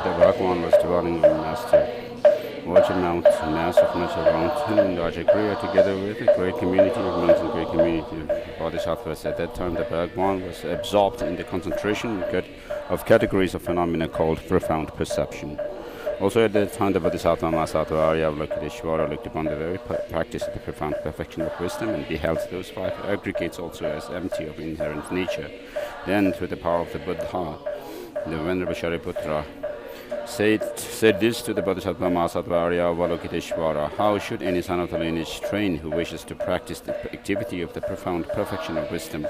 the Bhagwan was dwelling on Master Watching Mount, mass of natural mountain in Rajagriha, together with a great community of monks and great community of Bodhisattvas. At that time, the Bhagwan was absorbed in the concentration of categories of phenomena called profound perception. Also at that time, the Bodhisattva Mahasattva Arya Avalokiteshvara looked upon the very practice of the profound perfection of wisdom and beheld those five aggregates also as empty of inherent nature. Then, through the power of the Buddha, the Venerable Shariputra said this to the Bodhisattva Mahasattva Arya Avalokiteshvara: how should any son of the lineage train who wishes to practice the activity of the profound perfection of wisdom?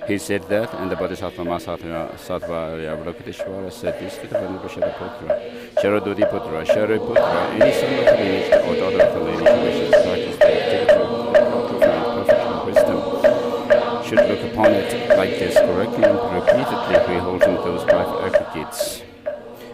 He said that, and the Bodhisattva Mahasattva Arya Avalokiteshvara said this to the Venerable Shariputra: Sharadodiputra, Shariputra, any son of the lineage or daughter of the lineage who wishes to practice the activity of the profound perfection of wisdom should look upon it like this, correctly and repeatedly beholding those five aggregates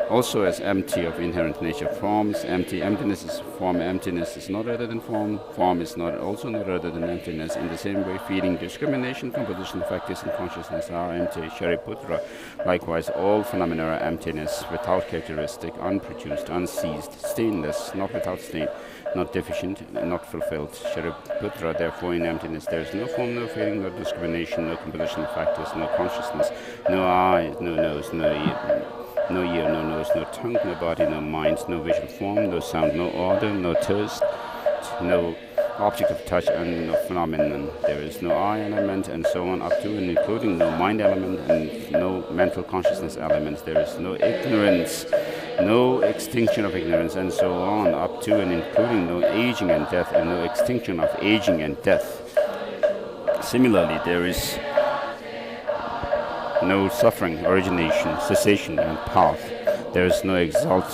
also as empty of inherent nature. Forms empty, emptiness is form, emptiness is not other than form, form is not also not other than emptiness. In the same way, feeling, discrimination, composition, factors, and consciousness are empty. Shariputra, likewise, all phenomena are emptiness, without characteristic, unproduced, unceased, stainless, not without stain, not deficient, not fulfilled. Shariputra, therefore, in emptiness there is no form, no feeling, no discrimination, no composition, factors, no consciousness, no eye, no nose, no ear, no nose, no tongue, no body, no mind, no visual form, no sound, no odor, no taste, no object of touch, and no phenomenon. There is no I element, and so on, up to and including no mind element and no mental consciousness elements. There is no ignorance, no extinction of ignorance, and so on, up to and including no aging and death, and no extinction of aging and death. Similarly, there is no suffering, origination, cessation, and path. There is no exalt,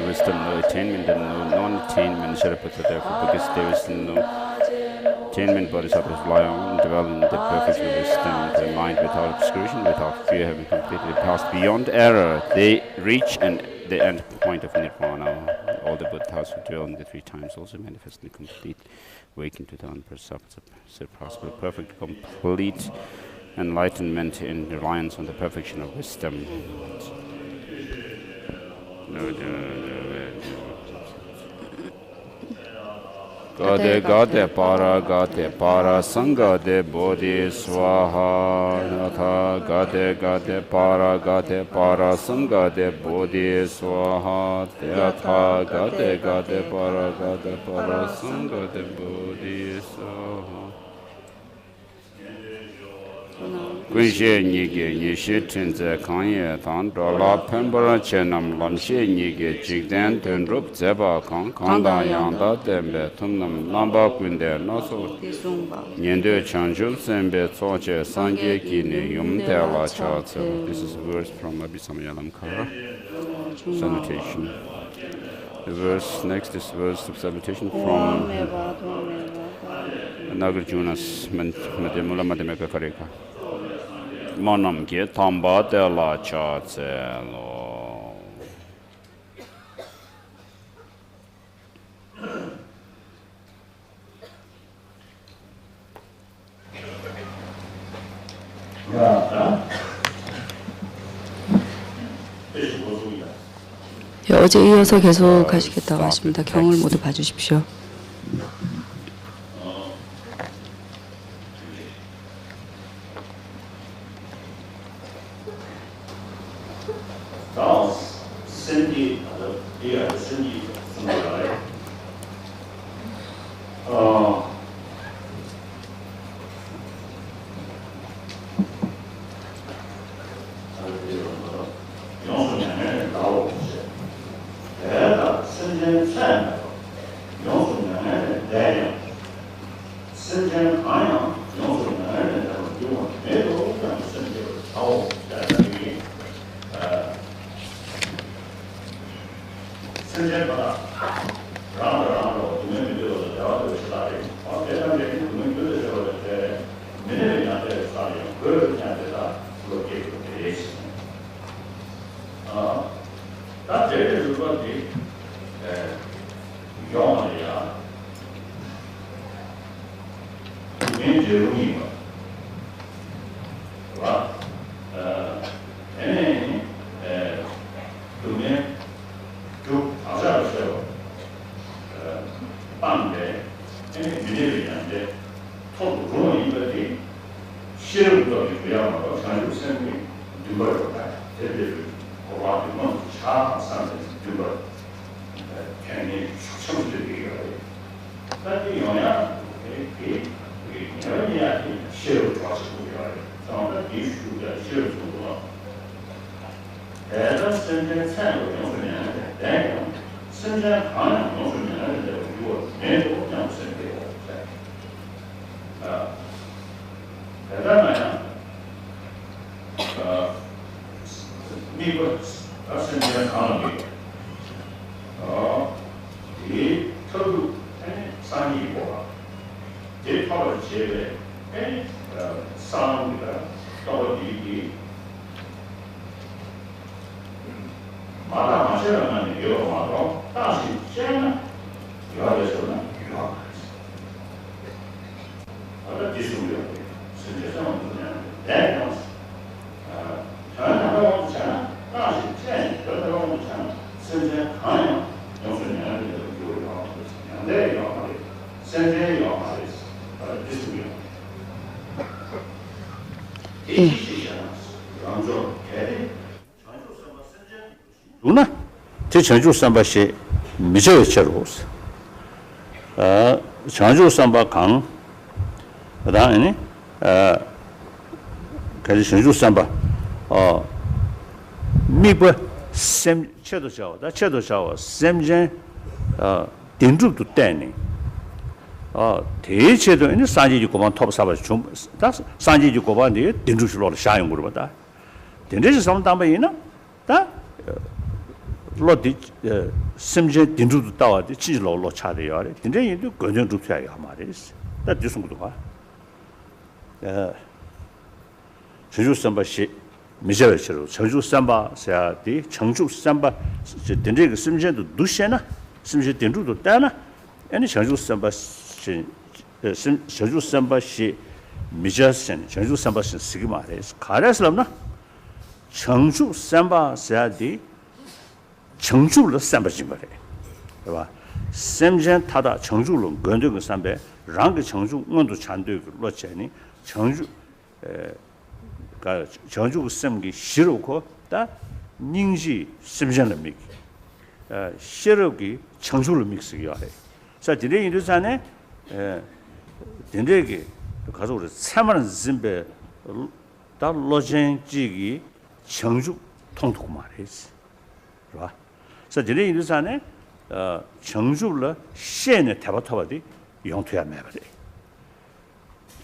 wisdom, no attainment, and no non-attainment. Shariputra, therefore, because there is no attainment, Bodhisattvas rely on developing the perfect wisdom, the mind without obscuration, without fear, having completely passed beyond error. They reach the end point of Nirvana. All the Buddhas who dwell in the three times also manifest in complete awakening to the unsurpassable, perfect, complete enlightenment in reliance on the perfection of wisdom. Gade para sangha de bodhi swaha. Natha gade para sangha de bodhi swaha. Yatha gade para sangha de bodhi swaha. Gunshe nige nishe tenze kanye tan dola pembara chenam lamshe nige jikden tenrup zeba kanda yanda tembe tumnam lamba kunde naso nyende chanjul sembe tsoche sangye kine yumde la chatse. This is a verse from Abhisamayalankara salutation. The verse next is verse of salutation from Nagarjuna's Mula Madhyamaka Karika. Manam ke tamba de la cha tse lo. 어제 이어서 계속 하시겠다고 하십니다. 경을 모두 봐주십시오. 시험도 그야말로 자주 생각이 누가요? 대비를 고마워하면 차 산에서 누가 괜히 숙성들이가 그런데 영향 영향이 시험을 봐서 보여요. 정말 이슈가 시험을 보고 대단 선전 산으로 영수는 내가 선전 가능 영수는 이거 내도 영수는 대단하야. 미국 선전 가능이 이 터도 상이고 대파를 제외 상우가 또 이 마다 마셔라는 여러분하고 다시 쟤는 여기서는 유학하지. 어떤 기술이요? 선제성은 그냥 내가 전화가 오잖아. 다시 쟤는 전화가 오잖아. 선제 가능 영수는 요리하고 있습니다. 네, 요하고 선제 요하고 있어. 기술이요. 이 기술이잖아. 양조 개리. 누나 제 전주 삼바시 미저에 쳐로스 전주 삼바 강 그다음에 그 전주 삼바 미버 셈 쳐도 샤워 셈제 딘주도 때니 대체도 이제 산지지 고반 톱 사바 좀다 산지지 고반데 딘주실로 샤용 거보다 딘주시 삼 담바이나 다 로디 심제 딘주도 따와데 지로 차대요. 근데 이도 건전 줍혀야 말이지. 나 뒤송도 봐. 전주 삼바시 미저처럼 전주 삼바 세야디 청주 삼바 딘제 그 심제도 누셔나 심제 딘주도 따나 아니 전주 삼바시 전주 삼바시 미저선 전주 삼바시 쓰기 말이지. 가려서나 청주 삼바 세야디 청주로 삼바진 거래. 봐. 샘전 타다 청주로 건드는 삼배 랑그 청주 원도 찬도고 로체니 청주 가 청주 샘기 싫고 다 닝지 샘전을 믹 싫어기 청주로 믹스기야 해. 자, 디레 인도산에 딘데기 가서 우리 사만은 짐배 다 로젠지기 청주 통통 말했어. 봐. 그래서 디레 인도산에 청주를 시에는 대바타바디 용토야 매버리.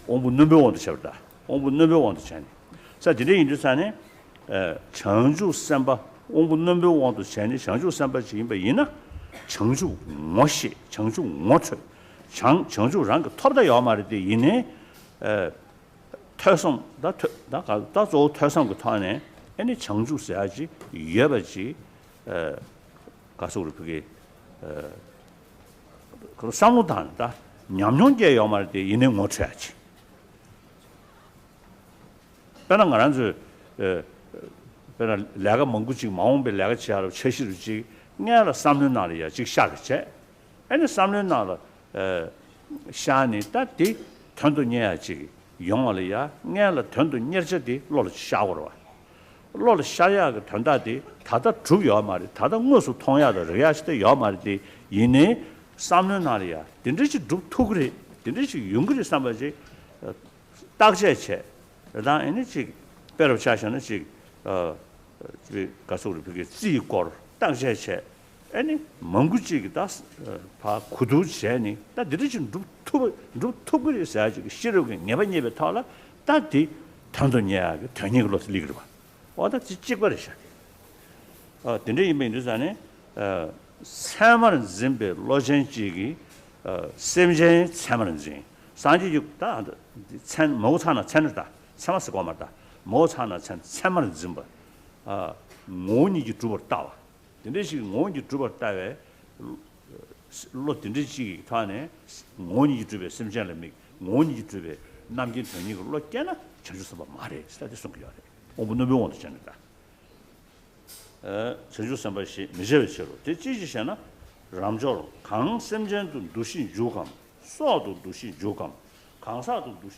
오부 넘버원도 잡다. 오부 넘버원도 전에. 그래서 디레 인도산에 청주 삼바 오부 넘버원도 전에 청주 삼바 지금 이나 청주 모시 청주 모처 청주랑 그 톱다 요 말이데 이네 태성 다저 태성 그 타네 아니 청주 써야지 예버지 가서 우리 그게 그 상무단다 냠뇽제 요 말이데 이네 모쳐야지 배는 가는지 배는 내가 멍구지 마음배 내가 지하로 최시르지 내가 3년 날이야 지금 샤르체 아니 3년 날 샤니 따디 전도 내야지 용어리야 내가 전도 내저디 로를 샤워로 로를 샤야 그 전다디 다다 주요 말이 다다 무슨 통야도 레야시도 요 말이 이네 3년 날이야 딘듯이 두토그리 딘듯이 용그리 삼바지 딱제체 그다음 에너지 배로 차셔는 지 가서 우리 그게 지고 딱제체 아니 멍구지기다 바 구두제니 다 들으지 두토그리 사지 싫어게 네번예배 타라 다디 탄도냐 그 전이글로 리그로 와다 지찌거리셔 근데 이 메뉴산에 사만은 짐베 로젠지기 셈제 사만은 진 산지육다 찬 모차나 찬다 사마스 고마다 모차나 찬 사만은 짐바 모니지 두버 따와 근데 지금 모니지 두버 따에 로 딘지기 타네 모니지 두베 셈제를 미 모니지 두베 남긴 전이글 로 깨나 전주서 봐 말해 스타트 송겨야 돼 오분노 병원도 전다 전주 삼바시 미제베처로 대지지셔나 람조로 강 셈전도 두시 조감 소도 두시 조감 강사도 두시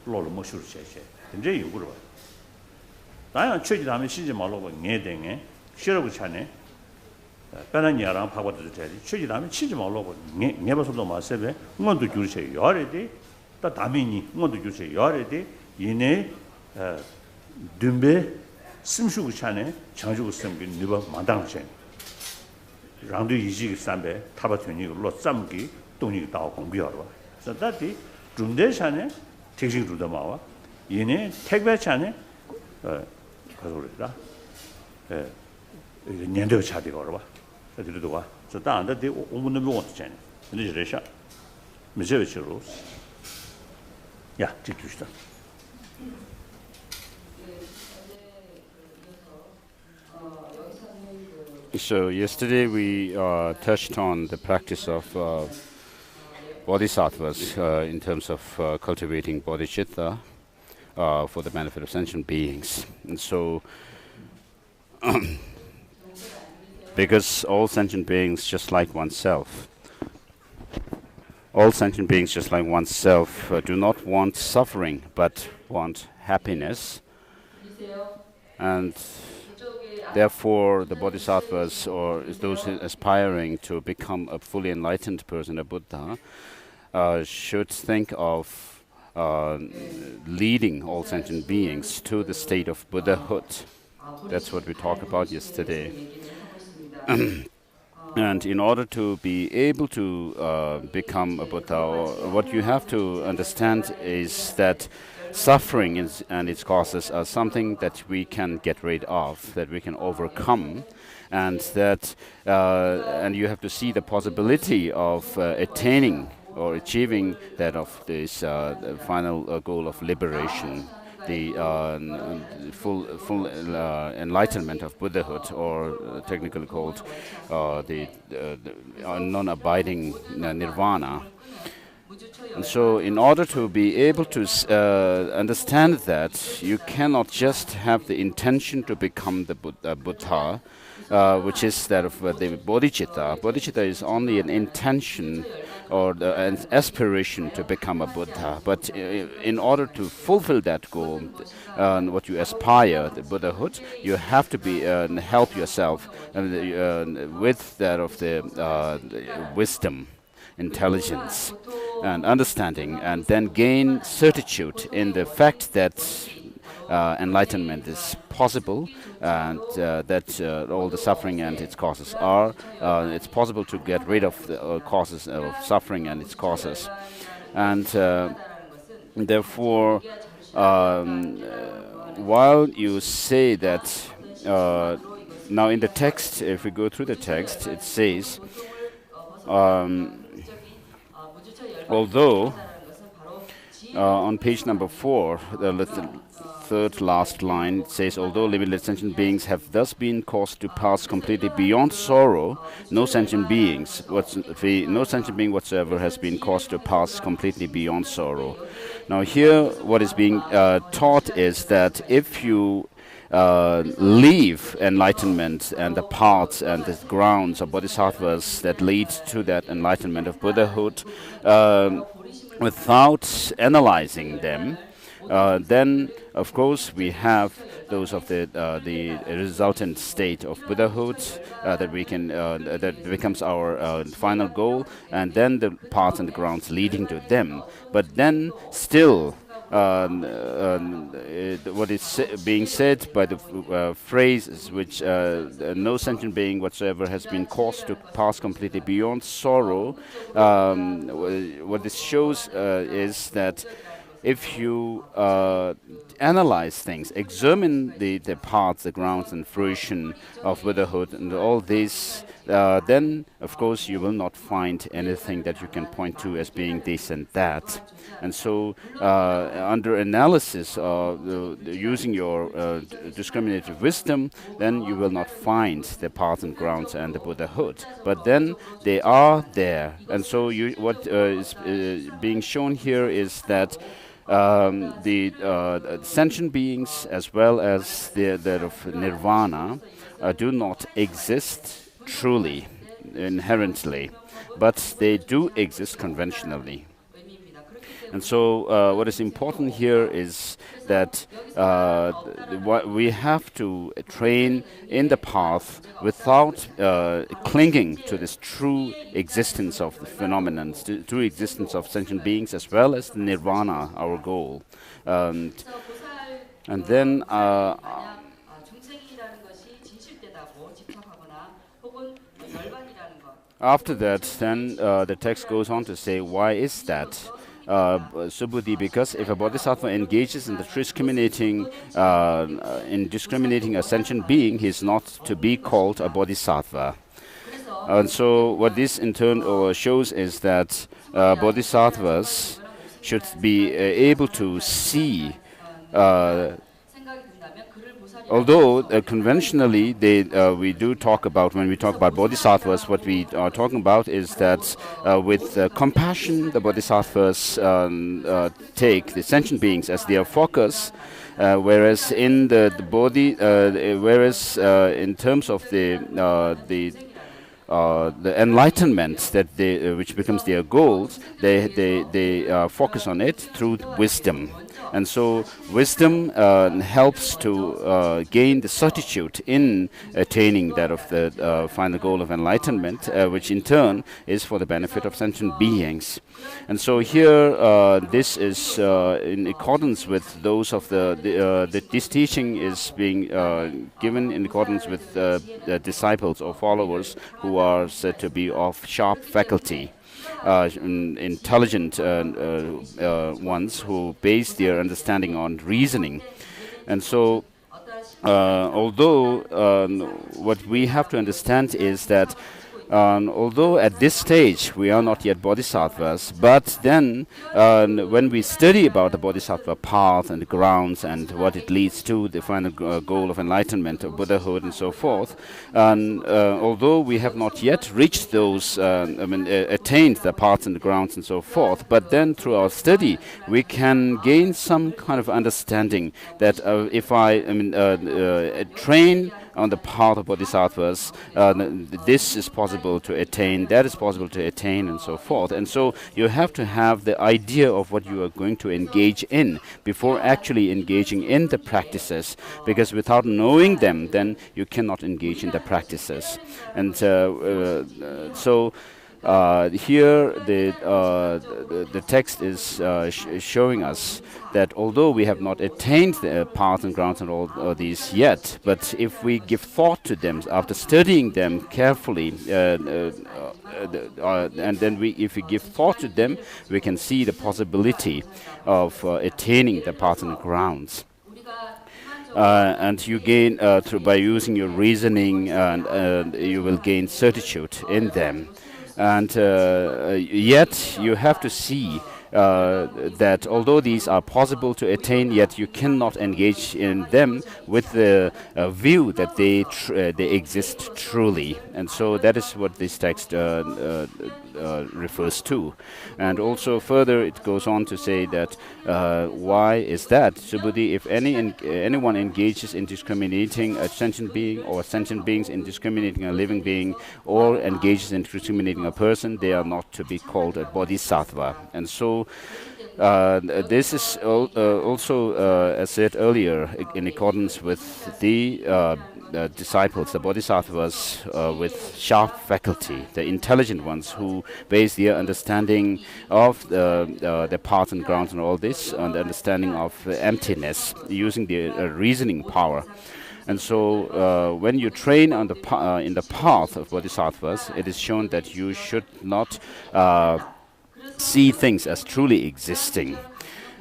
로로 모슈르 셰셰 근데 요구로 봐 나야 최지 다음에 시지 말라고 녜댕에 싫어고 차네 빼나니야랑 파고도 되지 최지 다음에 치지 말라고 녜봐서도 마세베 응원도 줄세 요아래디 다 다미니 응원도 줄세 요아래디 이내 듬베 심슈고 차네 장주고 섬기 누바 마당체 랑도 이지 삼배 타바트니 로 쌈기 동이 다오 공비하러 봐 그다디 준대샤네 택시 주다 마와 얘네 택배 차네 가서라 년도 차디 걸어 봐 그래도 봐 저다 안데 오문도 못 찾네 근데 저래샤 메시지로 야 찍주시다 So yesterday we touched on the practice of Bodhisattvas in terms of cultivating Bodhichitta for the benefit of sentient beings. And so, because all sentient beings just like oneself, do not want suffering but want happiness, and therefore the Bodhisattvas, or those aspiring to become a fully enlightened person, a Buddha, should think of leading all sentient beings to the state of Buddhahood. That's what we talked about yesterday. And in order to be able to become a Buddha, what you have to understand is that suffering and its causes are something that we can get rid of, that we can overcome, and that and you have to see the possibility of attaining or achieving that of this final goal of liberation, the full enlightenment of Buddhahood, or technically called the non-abiding Nirvana. And so in order to be able to understand that, you cannot just have the intention to become the Buddha, which is that of the Bodhichitta. Bodhichitta is only an intention or an aspiration to become a Buddha. But in order to fulfill that goal, what you aspire, the Buddhahood, you have to be help yourself with that of the wisdom, intelligence, and understanding, and then gain certitude in the fact that enlightenment is possible, and that all the suffering and its causes are. It's possible to get rid of the causes of suffering and its causes. And therefore, while you say that, now in the text, if we go through the text, it says, although on page number 4, the third last line, it says, although limitless sentient beings have thus been caused to pass completely beyond sorrow, no sentient being whatsoever has been caused to pass completely beyond sorrow. Now here, what is being taught is that if you leave enlightenment and the paths and the grounds of bodhisattvas that lead to that enlightenment of Buddhahood without analyzing them, then of course we have those of the resultant state of Buddhahood that we can that becomes our final goal, and then the paths and the grounds leading to them. But then still, what is being said by the phrase which no sentient being whatsoever has been caused to pass completely beyond sorrow, what this shows is that if you analyze things, examine the paths, the grounds and fruition of Buddhahood and all these then of course you will not find anything that you can point to as being this and that. And so under analysis, using your discriminative wisdom, then you will not find the path and grounds and the Buddhahood. But then they are there. And so what is being shown here is that the sentient beings as well as that of Nirvana do not exist truly, inherently, but they do exist conventionally. And so what is important here is that we have to train in the path without clinging to this true existence of the phenomenon, true existence of sentient beings as well as the nirvana, our goal. And then after that, then the text goes on to say, why is that? Subhuti, because if a bodhisattva engages in the discriminating a sentient being, he is not to be called a bodhisattva. And so what this in turn shows is that bodhisattvas should be able to see, although conventionally we do talk about, when we talk about bodhisattvas, what we are talking about is that with compassion, the bodhisattvas take the sentient beings as their focus, whereas in the bodhi, in terms of the enlightenment that which becomes their goals, they focus on it through wisdom. And so wisdom helps to gain the certitude in attaining that of the final goal of enlightenment, which in turn is for the benefit of sentient beings. And so here this is in accordance with those of this teaching is being given in accordance with the disciples or followers who are said to be of sharp faculty. Intelligent ones who base their understanding on reasoning. And so although what we have to understand is that although at this stage we are not yet bodhisattvas, but then when we study about the bodhisattva path and the grounds and what it leads to, the final goal of enlightenment, of Buddhahood and so forth, although we have not yet reached those, attained the paths and the grounds and so forth, but then through our study we can gain some kind of understanding that if I train on the path of bodhisattvas, this is possible to attain, that is possible to attain, and so forth. And so you have to have the idea of what you are going to engage in before actually engaging in the practices, because without knowing them, then you cannot engage in the practices. And so here the text is showing us that although we have not attained the path and grounds and all these yet, but if we give thought to them after studying them carefully, and then if we give thought to them, we can see the possibility of attaining the path and grounds. And you gain by using your reasoning, and you will gain certitude in them. And yet you have to see that although these are possible to attain, yet you cannot engage in them with the view that they exist truly. And so that is what this text refers to. And also further it goes on to say that why is that? Subhuti, if anyone engages in discriminating a sentient being, or sentient beings in discriminating a living being, or engages in discriminating a person, they are not to be called a bodhisattva. And so this is also, as said earlier, in accordance with the disciples, the bodhisattvas with sharp faculty, the intelligent ones who base their understanding of the path and grounds and all this on the understanding of emptiness, using their reasoning power. And so when you train on in the path of bodhisattvas, it is shown that you should not see things as truly existing.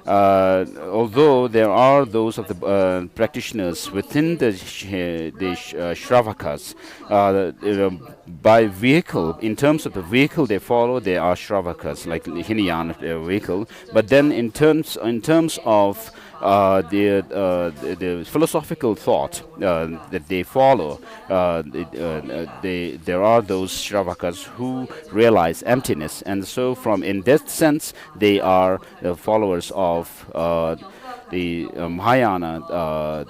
although there are those of the practitioners within the Shravakas, by vehicle, in terms of the vehicle they follow, they are Shravakas, like Hinayana vehicle. But then in terms of the philosophical thought that they follow, there are those Shravakas who realize emptiness, and so in that sense they are the followers of the Mahayana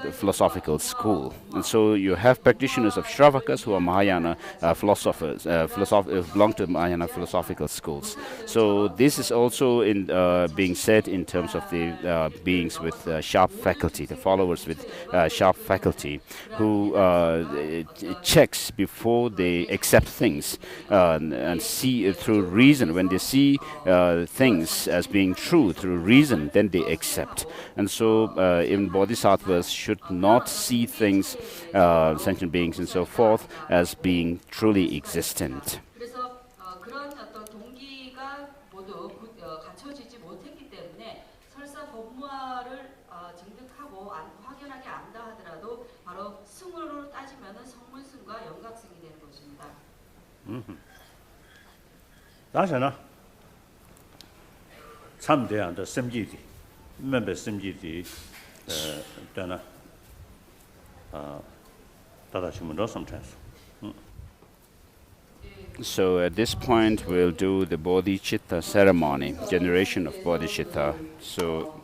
the philosophical school. And so you have practitioners of Shravakas who are Mahayana philosophers, belong to Mahayana philosophical schools. So this is also being said in terms of the beings with sharp faculty, the followers with sharp faculty, who checks before they accept things and see it through reason. When they see things as being true through reason, then they accept. And so even bodhisattvas should not see things, sentient beings and so forth, as being truly existent. 그래서 그런 어떤 동기가 모두 갖춰지지 못했기 때문에 설사 법무화를 증득하고 확연하게 안다 하더라도 바로 승으로 따지면은 성문승과 영각승이 되는 것입니다. 当然了，参这样的审计的，明白审计的，当然，大家去问到什么程度？ So at this point we'll do the Bodhichitta ceremony, generation of Bodhichitta. So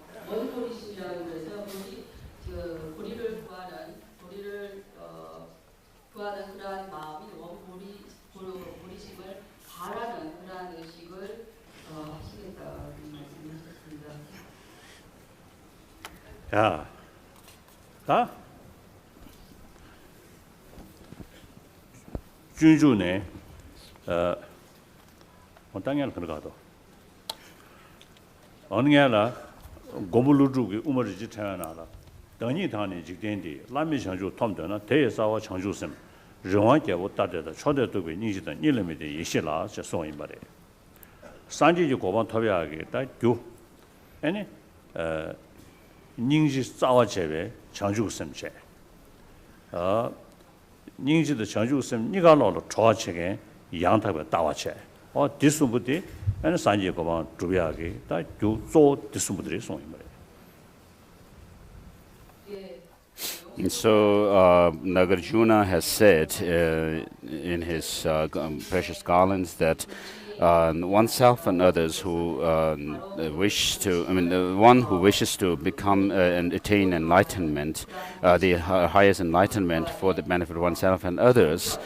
야, 다 준주네. 당연히 그러가도 어느 게라 고불루주기 우머지 태어나라等你당니 직된디 라미 창조 톰되나 대사와 창조심 정확하게 왔다다 초대도비 니지다 일름이데 예시라 저 소인 말에 산지지 고반 토비하게 다교 아니 닝지 싸와 제외 창조심체 닝지의 창조심 니가 나로 좋아체게 양탑에 따와체 디스부디 아니 산지 고반 주비하게 다교조 디스부들이 소인 말에 And so Nagarjuna has said in his precious garlands that oneself and others who wish to, the one who wishes to become and attain enlightenment, the highest enlightenment for the benefit of oneself and others,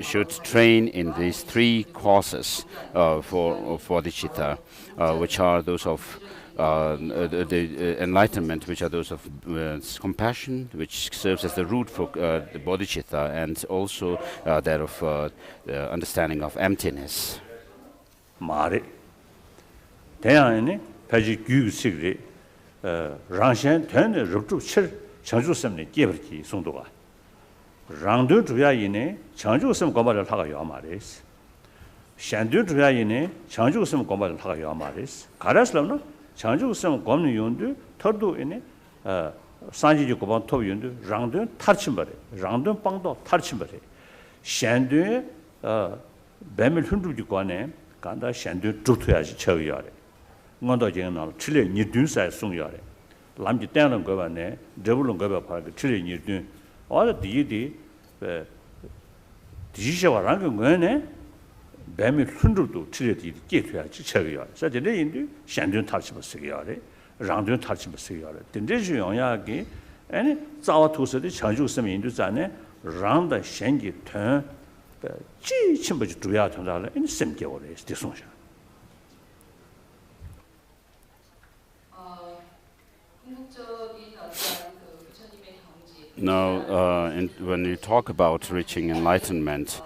should train in these three courses for Bodhichitta, which are those of the enlightenment, which are those of compassion, which serves as the root for the bodhicitta, and also that of the understanding of emptiness. 말이 대안에 배지 규식이 랑신 되는 럽주 칠 창조심의 깨버기 송도가 랑도 주야이네 창조심 고발을 하가 요 말이스 샹도 주야이네 창조심 고발을 하가 요 말이스 가라슬나 창조심 고는 용도 터도 이네 산지지 고반 토 용도 랑도 탈침 버려 랑도 빵도 탈침 버려 샹도 뱀을 흔들지 관에 간다 샹도 죽어야지 쳐야래 뭔도 지금 칠레 니든사에 송야래 남지 때는 거 봐네 저불은 거 봐. 칠레 니든 어디 디디 디시와랑 거네 뱀이 흔들도 칠레디 깨줘야지 쳐야래 사실은 인도 샹도 탈침 버려야래 랑도 탈침 버려야래 근데 중요하게 아니 자와 투서의 창조성 인도 자네 랑다 생기 턴 지침버지 주야 전달을 이 심겨오래 스티송샤 Now, when you talk about reaching enlightenment,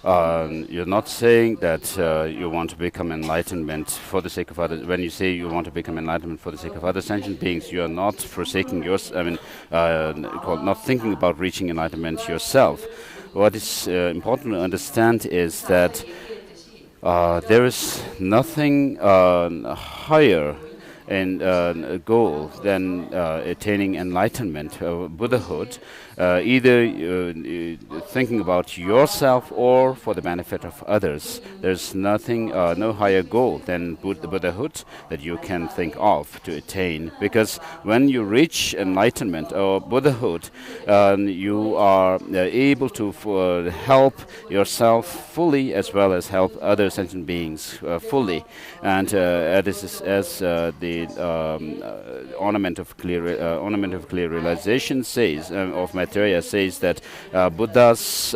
you're not saying that you want to become enlightenment for the sake of others. When you say you want to become enlightenment for the sake of other sentient beings, you are not forsaking yours. Not thinking about reaching enlightenment yourself. What is important to understand is that there is nothing higher and a goal than attaining enlightenment, Buddhahood, either thinking about yourself or for the benefit of others. There's nothing, no higher goal than Buddhahood that you can think of to attain. Because when you reach enlightenment or Buddhahood, you are able to help yourself fully as well as help other sentient beings fully. And this is as the ornament of clear realization says of Maitreya says that Buddhas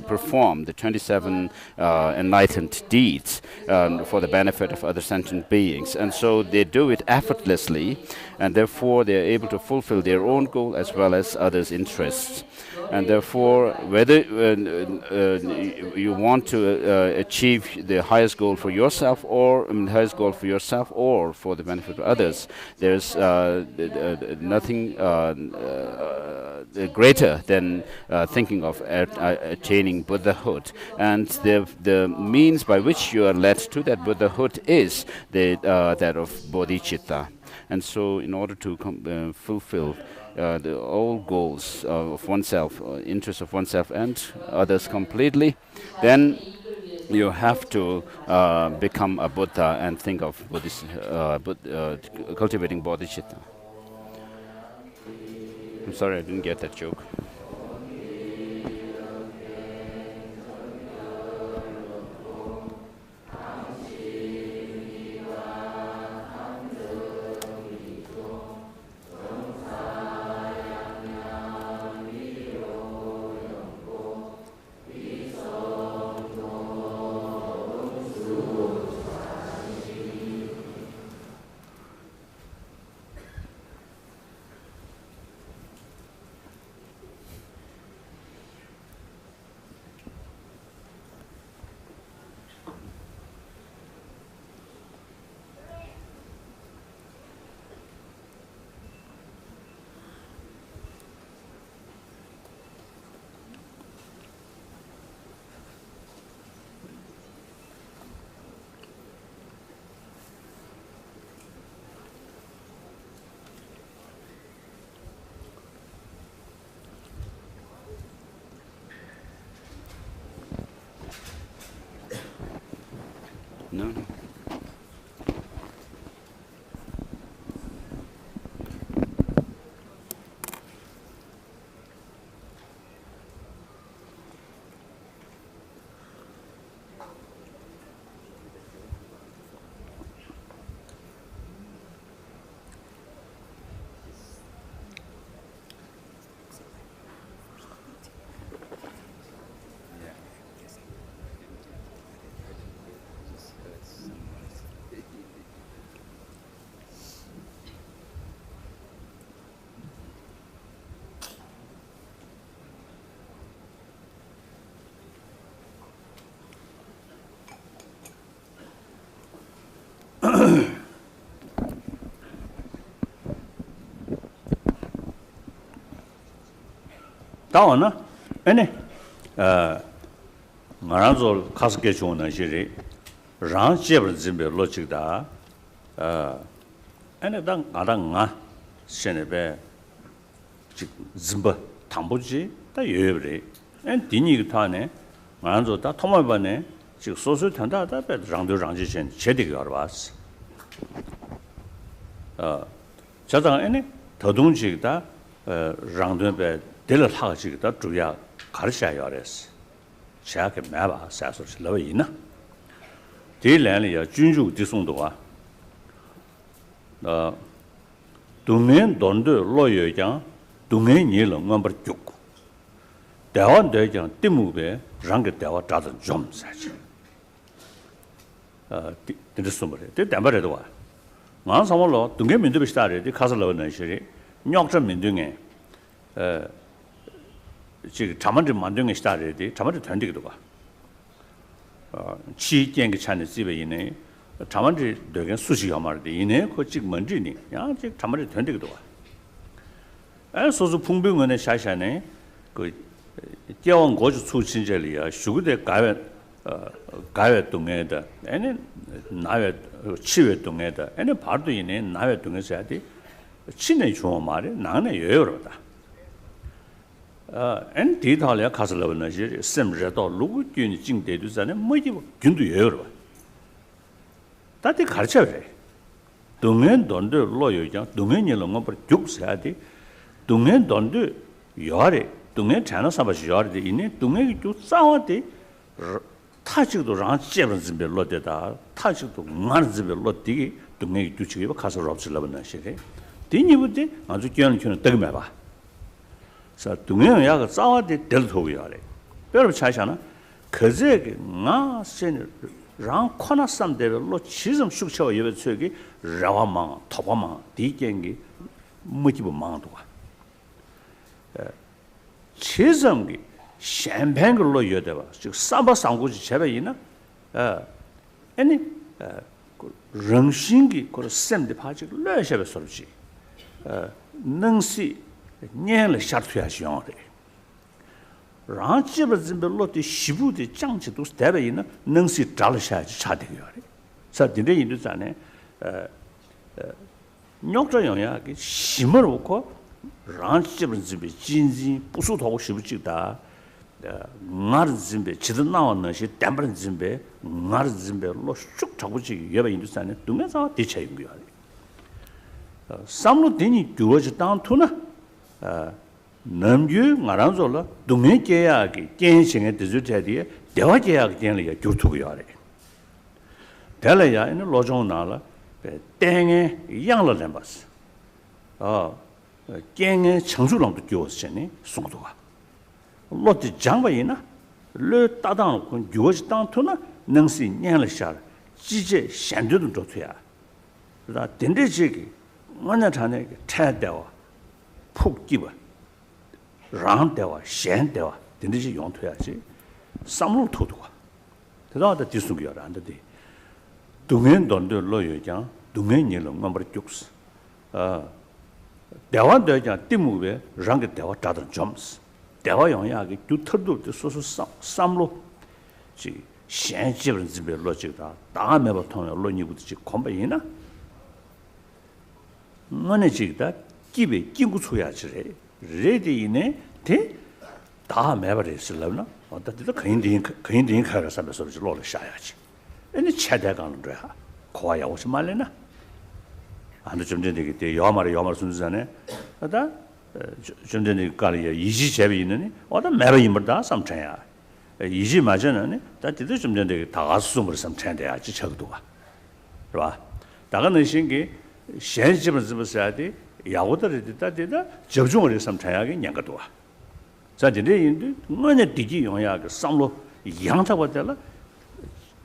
perform the 27 enlightened deeds for the benefit of other sentient beings, and so they do it effortlessly, and therefore they are able to fulfill their own goal as well as others' interests. And therefore, whether you want to achieve the highest goal for yourself or for the benefit of others, there's nothing greater than thinking of attaining Buddhahood. And the means by which you are led to that Buddhahood is that of Bodhichitta. And so, in order to fulfill all goals of oneself, interests of oneself and others completely, then you have to become a Buddha and think of cultivating Bodhichitta. I'm sorry, I didn't get that joke. No. 다원나 아니 말아서 가스게 좋은 시리 랑제버 짐베 로직다 아니 당 아당아 신에베 짐버 담보지 다 예브리 엔 디니 타네 말아서 다 토마바네 지금 소소 탄다다 배 랑도 랑지신 제대로 알아봤어 자당 아니 더동지다 랑도베 델을 하지다 주야 가르쳐야 알았어. 제가 매봐 사소치 러이나. 딜랜이야 준주 디송도와. 동면 돈도 로여장 동면 일은 넘버 6. 대원 대장 띠무베 랑게 대와 자든 좀 사지. 디르스모레. 대담바래도 와. 만사mol로 동면 민도 비슷하래. 가설러는 시리. 녀점 민등에 지금 자만들 만드는 게 시작해야지. 자만들 된다기도 봐. 치견게 찬의 집에 있네. 자만들 되게 수시가 말인데 이네 그 지금 뭔지니. 야, 지금 자만들 된다기도 봐. 소수 풍병원의 샤샤네 그 대원 고주 출신절이야. 수구대 가면 가외 동에다 아니 나외 치외 동에다 아니 바도 이네 나외 동에서 해야 돼 친의 좋은 말이 나는 여유로다 엔 디탈이야 가슬러는 지 셈르도 루구균이 징대도 전에 뭐지 균도 여유로 다들 가르쳐 그래 동엔 돈도 로요장 동엔 일은 뭐 죽어야 돼 동엔 돈도 요아래 동엔 자나 사바시 요아래 이네 동엔이 좀 싸워대 타직도 랑 제번 집에 로데다 타직도 만 집에 로디기 동엔이 두치고 가서 럽슬러는 시래 뒤니부터 아주 귀한 균을 뜨게 봐 자, 동양 야가 싸워대 델토야래. 별로 차이잖아. 그제 나 sen 랑 코나삼데로 치좀 숙쳐 예배 저기 라와망 토바망 디겐기 뭐지부 망도가. 치점기 샴팽글로 여대봐. 즉 사바 상고지 제배이나 아니 랑신기 그 셈데 파지 러셔베 소르지. 능시 년을 샤트야시옹 랑치버 짐벨로티 시부디 장치도 대베이나 능시 잘샤지 차대요래 사딘데 인도잖아 녀저용야기 심을 놓고 랑치버 짐베 진진 부수도고 싶지다 나르 짐베 지도 나왔는 시 담버 짐베 나르 짐베로 쑥 잡으지 예베 인도잖아 두면서 대체인거야 삼로 되니 교어지 땅투나 남주 말한솔라 동해 계약이 겐싱의 드주테디에 대화 계약 된리에 교투고야래. 달라야 이는 로종나라 땡에 양을 nem봤어. 땡에 청수랑도 교었으니 송도가. 로티 장바이나 르 따당 그 교지 땅토나 능시 년을 샤 지제 현도도 좋대야. 그다 된대지기 뭐냐 자네 차대와 푹 끼봐. 랑대와 셴대와 된듯이 용토야지. 쌈을 토도가. 대단하다 뒤숭이야 안 돼. 동행 돈들로 여장 동행 일은 뭐 죽스. 대화되자 띠무베 랑게 대화 자던 점스. 대화 영향이 두터도 소소 쌈로 지 셴집을 집에 로직다. 다음에 보통 로니부지 콤바이나. 뭐네 지다 기베 끼고 줘야지. 레디네 대 다음에 버렸을라나. 어떻게든 그인들이 가서 서서 로를 샤야지. 아니 차대가는 거야. 고아야 오지 말래나. 안도 좀 전에 때 요마를 순수잖아. 어다 좀 전에 깔이야. 이지 제비 있느니 어다 매로 임을다 삼차야. 이지 맞으는 다들 좀 전에 다 숨을 삼차야지 저도가. 그봐. 다가는 신기 현집을 집어서야 돼. 야고들이 다되다 접종을 해서 삼차야게 양가도 와. 자, 이제 인도 뭐냐 디지 용야가 상로 양타고들라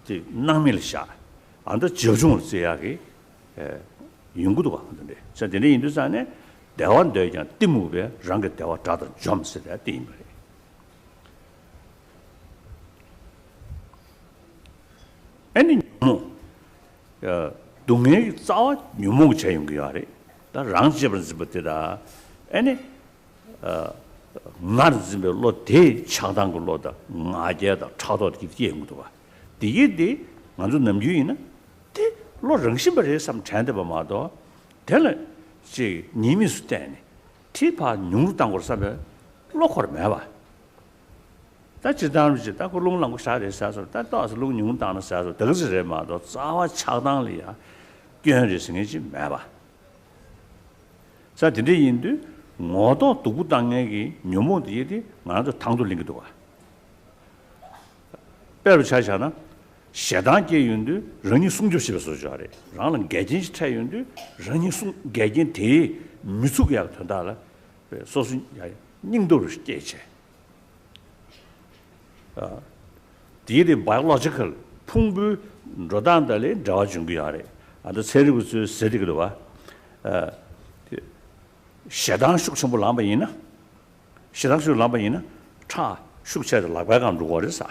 이 남일샤. 안도 접종을 써야게 연구도 하는데. 자, 이제 인도산에 대원대장 띠무베 랑게 대화 자도 좀 쓰다 띠임 그래. 아니 뭐 동네 싸워 유목 제용 거야래. 다 랑집을 집었다. 아니 나르즈벨로 대 차단 걸로다. 아제다 차도기 연구도 봐. 디게디 아주 남주이나 대 로정심을 해서 참찬데 봐마도 될 지 님이 수때네. 티파 뇽루당 걸 사면 로커를 매봐. 다 지단지 다 그롱랑 사서 다 또서 롱뇽당을 사서 더스레 마도 싸와 차단리야. 견리 생기지 매봐. 자, 근데 인도 모두 두고 당에게 묘모들이 나도 당 돌린기도 와. 별로 차이잖아. 세단계 인도 런이 숭조시에서 저래. 나는 개진시 차이 인도 런이 숭 개진 대 미숙이야 된다라. 소수 닝도를 깨체. 디에 바이올로지컬 풍부 로단달에 자중기야래. 아주 세리구스 세리기도 와. 세단 숙성부 남바이나 세단 숙 남바이나 차 숙체의 라바간 루고르사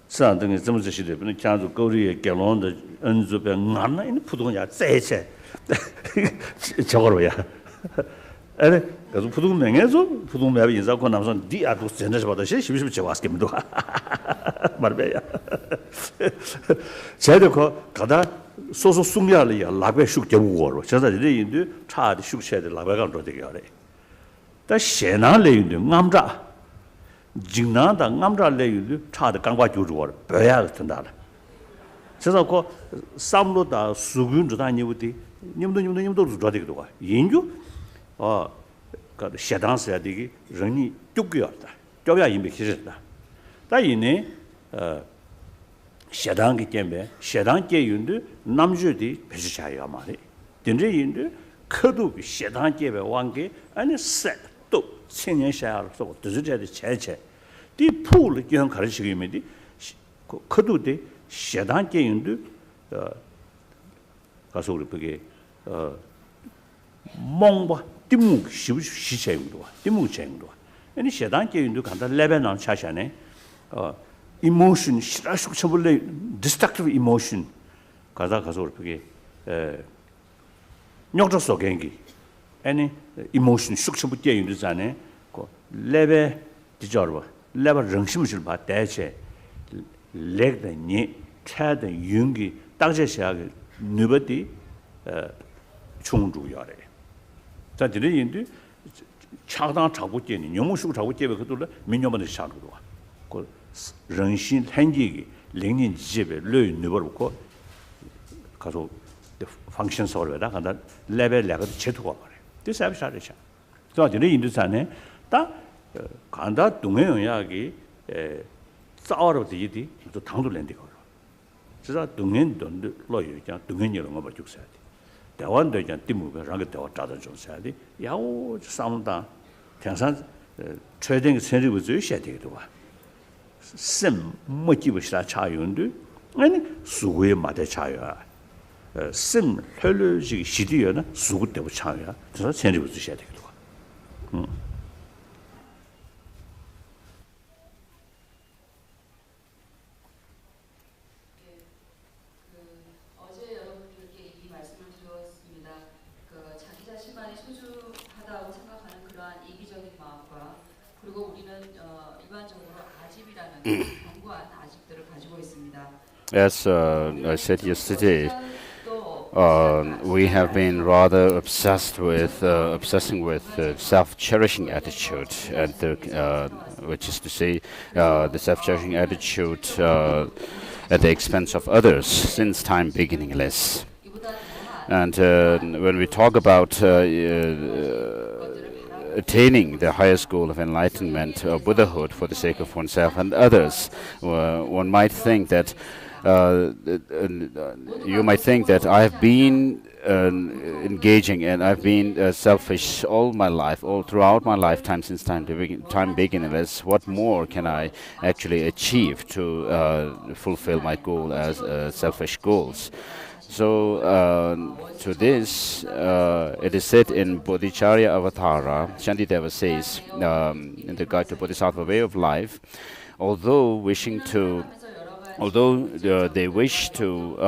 산등의 점수시대 비는 장주 거리의 결론의 은주배 안나 있는 부동이야 세체 저거로야 아니 그래서 부동맹에서 부동매비 인사고 남선 디아도 전에서 받아시 10십 제 왔습니다 말배야. 제대로 가다 소소 숭야리야 라베 숙제부고로 저자들이 인도 차디 숙세데 라베가 되게 하래. 다 세나레인도 남자 진나다 남자레인도 차디 강과 조주고 배야 같은다. 그래서 그 삼로다 수군주다 니부디 님도 주다되기도 와. 인주 그 세단스야 되기人이 뚝이었다. 뼈야 이미 기셨다. 다 이네 세단기 때문에 세단계 윤도 남주디 배주자야 말이. 된제 윤도 커도 세단계에 왕게 아니 셋또 신년샤로 드즈제의 제체 디 풀을 기한 가르치기면디 커도데 세단계 윤도 가서 우리 그게 몽바 띠묵 시시체임도 띠묵체임도 아니 세단계 윤도 간다 레벨은 차샤네 emotion 시라식 처벌래 destructive emotion 가서 그렇게 녀적 속행기 아니 emotion 숙처부터 윤도잖아요 그 레벨 디저버 레벨 정심을 봐 대체 렉더니 차더 윤기 당제시하게 누버디 총주야래 자 들으인데 차당 잡고께니 영무식 잡고께be 그들로 민요만의 시작으로 와 그人心 현지기 랭닌 집에 르 누버고 가서 펑션 서버에다 간다 레벨 레가 제도가 말해. this absolutely. 저 저는 인도산에 다 간다 동해영야기 싸워로 되지 또 당도 랜디 걸어. 그래서 동해도 로요 있잖아. 동해녀는 거 봐줄 써야 돼. 대원도 있잖아. 띠무가 랑게 대화 짜다 좀 써야 돼. 야오 싸움다. 평산 최대의 세력을 주셔야 되기도 와. 심 모티브시라 차윤도 아니 수고에 맞아 차야. 심 혈류식 시디여나 수고 때문에 차야. 그래서 세력을 주셔야 되기도 와. 어제 여러분들께 이 말씀을 드렸습니다. 그 자기 자신만이 소중하다고 생각하는 그러한 이기적인 마음과 그리고 우리는 일반적으로 아집이라는 견고한 아집들을 가지고 있습니다. As I said yesterday, we have been rather obsessing with self-cherishing attitude, and which is to say, the self-cherishing attitude at the expense of others since time beginningless. And when we talk about attaining the highest goal of enlightenment or Buddhahood for the sake of oneself and others, one might think that you might think that I've been engaging and I've been selfish all my life, all throughout my lifetime since time beginningless. What more can I actually achieve to fulfill my goal as selfish goals? So, to this, it is said in Bodhicharya Avatara, Shantideva says, in the Guide to Bodhisattva Way of Life, although they wish to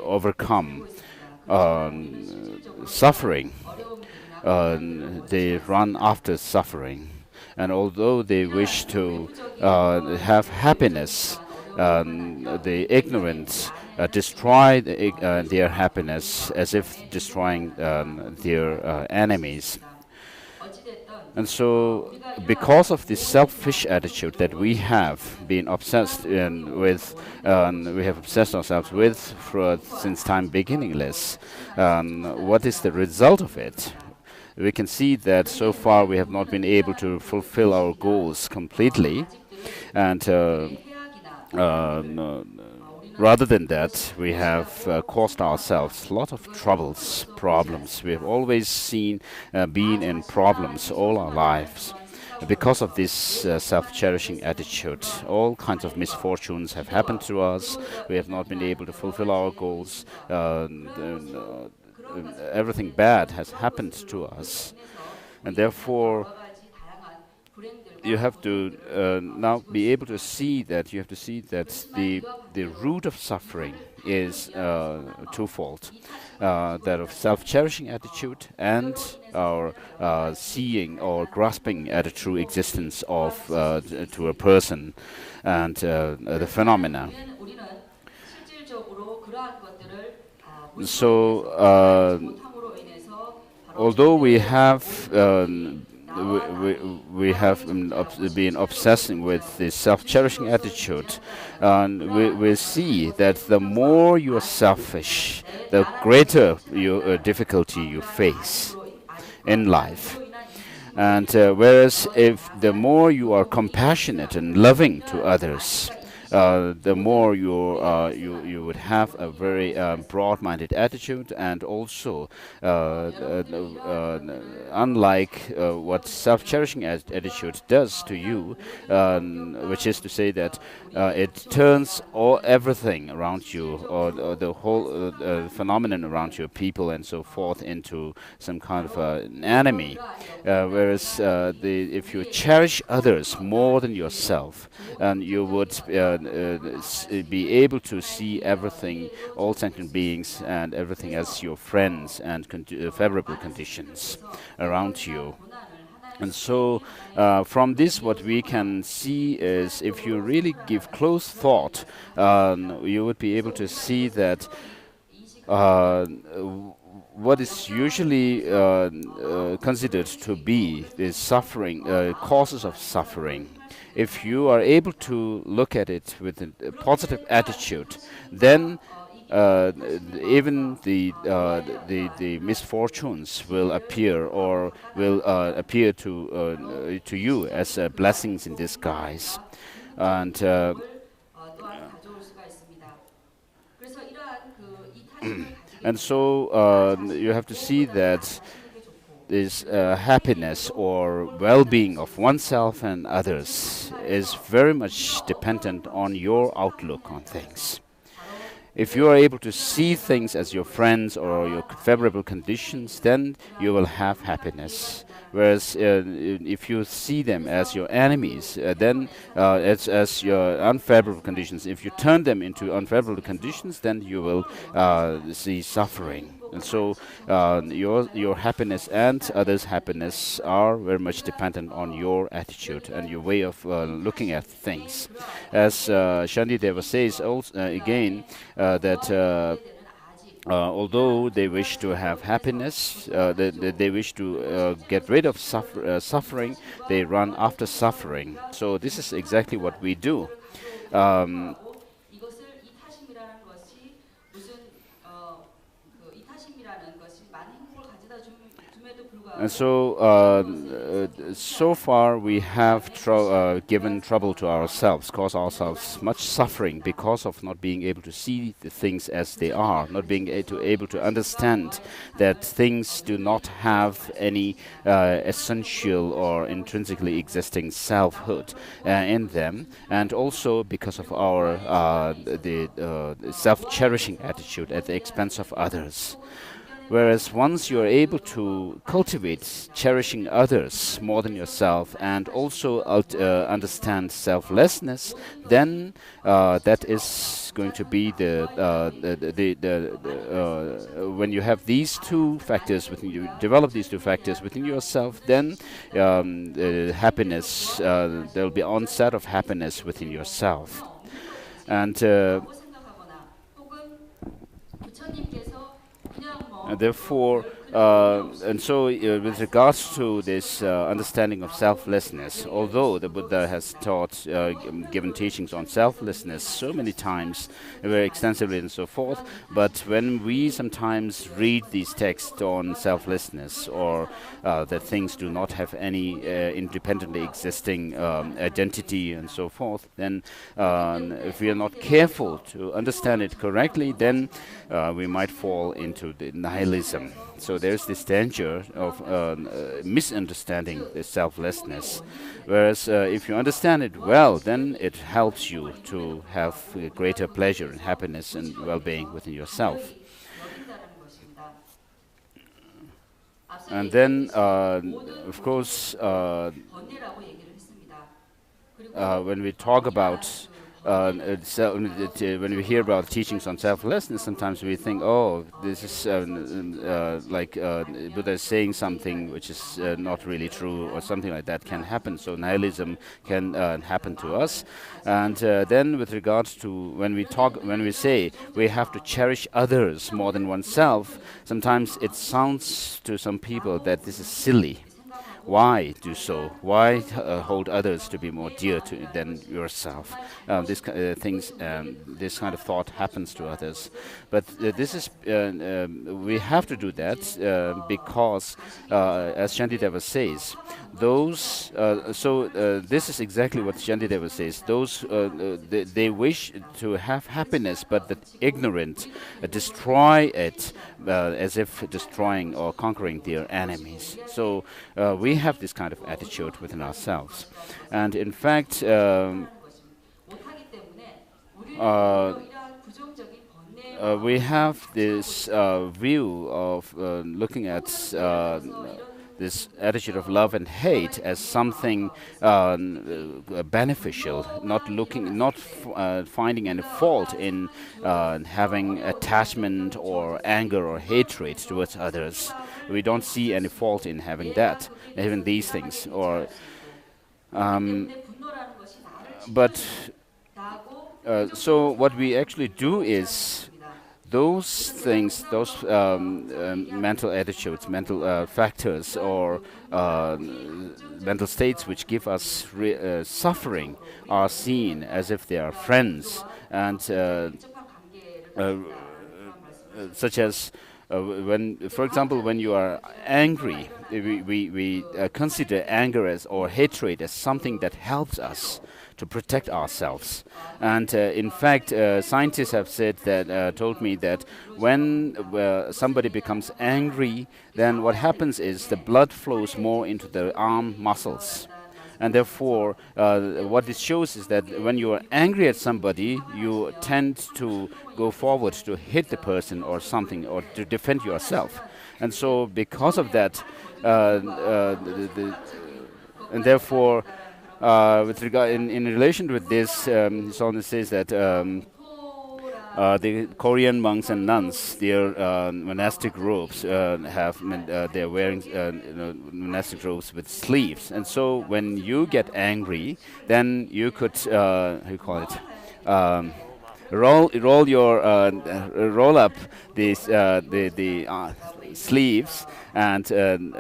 overcome suffering, they run after suffering. And although they wish to have happiness, the ignorance destroy their happiness as if destroying their enemies. And so, because of this selfish attitude that we have been obsessed with, we have obsessed ourselves with since time beginningless, what is the result of it? We can see that so far we have not been able to fulfill our goals completely, and rather than that, we have caused ourselves a lot of problems. We have always been in problems all our lives. Because of this self-cherishing attitude, all kinds of misfortunes have happened to us. We have not been able to fulfill our goals. Everything bad has happened to us. And therefore, you have to now be able to see that the root of suffering is twofold, that of self-cherishing attitude and our seeing or grasping at a true existence of to a person and the phenomena. 우리는 실질적으로 그러한 것들을 So 못함으로 인해서 although we have we have been obsessing with this self-cherishing attitude, and we see that the more you are selfish, the greater difficulty you face in life. And whereas if the more you are compassionate and loving to others, the more you would have a very broad-minded attitude, and also unlike what self-cherishing attitude does to you, which is to say that it turns everything around you, or the whole phenomenon around you, people and so forth, into some kind of an enemy. Whereas if you cherish others more than yourself, you would be able to see everything, all sentient beings and everything as your friends and favorable conditions around you. And so from this what we can see is, if you really give close thought, you would be able to see that what is usually considered to be the suffering, causes of suffering, if you are able to look at it with a positive attitude, then even the misfortunes will appear, or will appear to you as blessings in disguise. And and so you have to see that this happiness or well-being of oneself and others is very much dependent on your outlook on things. If you are able to see things as your friends or your favorable conditions, then you will have happiness. Whereas if you see them as your enemies, then as your unfavorable conditions, if you turn them into unfavorable conditions, then you will see suffering. And so your happiness and others' happiness are very much dependent on your attitude and your way of looking at things. As Shantideva says also, again, that although they wish to have happiness, they wish to get rid of suffering, they run after suffering. So this is exactly what we do. And so, so far we have given trouble to ourselves, caused ourselves much suffering because of not being able to see the things as they are, not being able to understand that things do not have any essential or intrinsically existing selfhood in them, and also because of our self-cherishing attitude at the expense of others. Whereas once you are able to cultivate cherishing others more than yourself, and also understand selflessness, then that is going to be when you have these two factors within you, develop these two factors within yourself, then happiness, there will be onset of happiness within yourself. And therefore, and so with regards to this understanding of selflessness, although the Buddha has taught, given teachings on selflessness so many times, very extensively and so forth, but when we sometimes read these texts on selflessness, or that things do not have any independently existing identity and so forth, then if we are not careful to understand it correctly, then we might fall into the nihilism. So there's this danger of misunderstanding the selflessness. Whereas if you understand it well, then it helps you to have greater pleasure and happiness and well-being within yourself. And then, of course, when we talk about when we hear about teachings on selflessness, sometimes we think, oh, this is like Buddha is saying something which is not really true, or something like that can happen. So nihilism can happen to us. And then, with regards to when we say we have to cherish others more than oneself, sometimes it sounds to some people that this is silly. Why do so? Why hold others to be more dear than yourself? This kind of thought happens to others, but this is we have to do that because, as Shantideva says, those. This is exactly what Shantideva says. Those they wish to have happiness, but the ignorant destroy it as if destroying or conquering their enemies. So we have this kind of attitude within ourselves, and in fact we have this view of looking at this attitude of love and hate as something beneficial, not finding any fault in having attachment or anger or hatred towards others. We don't see any fault in having that, even these things. Or, so what we actually do is those things, those mental attitudes, mental factors, or mental states which give us suffering are seen as if they are friends, and such as when, for example, when you are angry, we consider anger as or hatred as something that helps us to protect ourselves. And in fact, scientists have said that, told me that when somebody becomes angry, then what happens is the blood flows more into the arm muscles. And therefore, what this shows is that when you are angry at somebody, you tend to go forward to hit the person or something, or to defend yourself. And so, because of that, and therefore, with regard in relation with this, Holiness says that the Korean monks and nuns, their monastic robes they're wearing monastic robes with sleeves, and so when you get angry, then you could how you call it, roll up these the sleeves, and in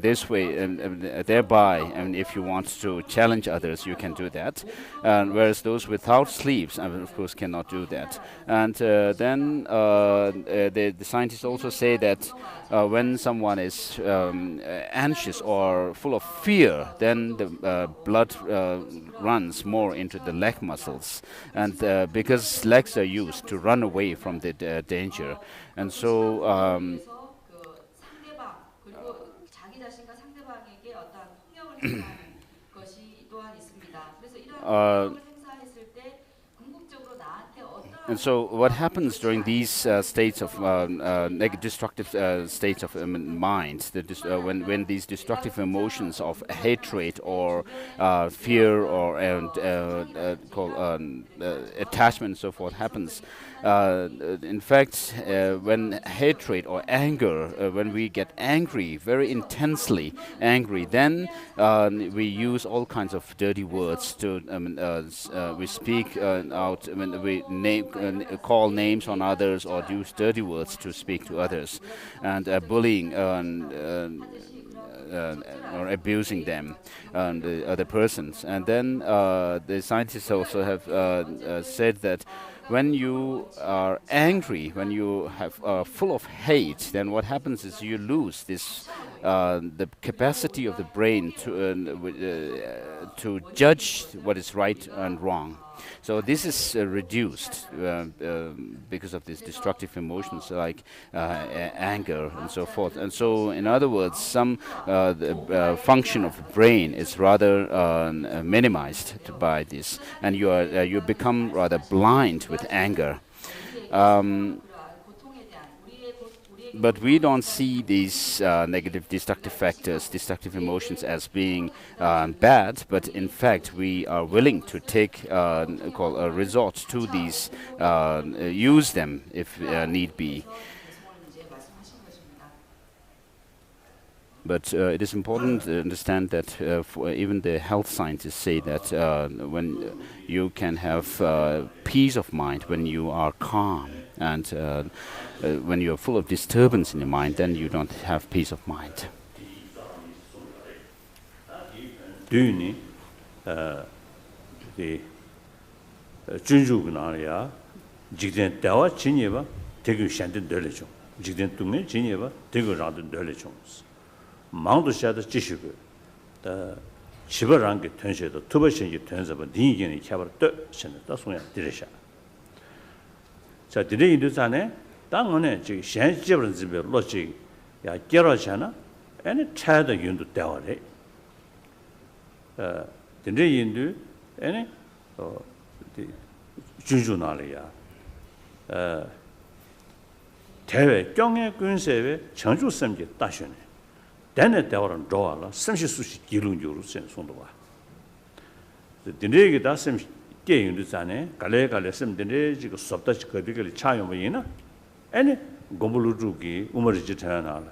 this way, thereby, if you want to challenge others, you can do that. Whereas those without sleeves, of course, cannot do that. And then the scientists also say that when someone is anxious or full of fear, then the blood runs more into the leg muscles, and because legs are used to run away from the danger, and so. And so, what happens during these states of destructive states of mind, when these destructive emotions of hatred or fear or attachment and so forth happens? In fact, when hatred or anger, when we get angry, very intensely angry, then we use all kinds of dirty words to. We speak out. We call names on others or use dirty words to speak to others, and bullying or abusing them and the other persons. And then the scientists also have said that when you are angry, when you have full of hate, then what happens is you lose this the capacity of the brain to judge what is right and wrong. So this is reduced because of these destructive emotions like anger and so forth. And so, in other words, some the function of the brain is rather minimized by this, and you become rather blind with anger. But we don't see these negative destructive factors, destructive emotions as being bad, but in fact we are willing to take resort to these, use them if need be. But it is important to understand that even the health scientists say that when you can have peace of mind, when you are calm, and when you are full of disturbance in your mind, then you don't have peace of mind. Duni, the Junjugnaya, Jigden Dawa Chineva, Tegu Shantin Delechon, Jigden Tunge Chineva, Tegu Randon Delechons. Mount Shadow Chishugu, the Chibarangi Tensha, the Tubashin turns of a Dingin in Cabar, that's when Dirisha. So today in Duzane, Dangone, Shan Jibran Logic, Gerashana, and a child of Yundu Daware. The day in do any Jujunalia. Terre, Jonge Gunseve, Chanju Semji, Dashune. Then at our draw, some sushi killing you send Sundawa. The Dindig does some gay in the Zane, Galega lesson, the Neg, Subtach Kadigally Chayomina, and Gombulugi, Umarjitana,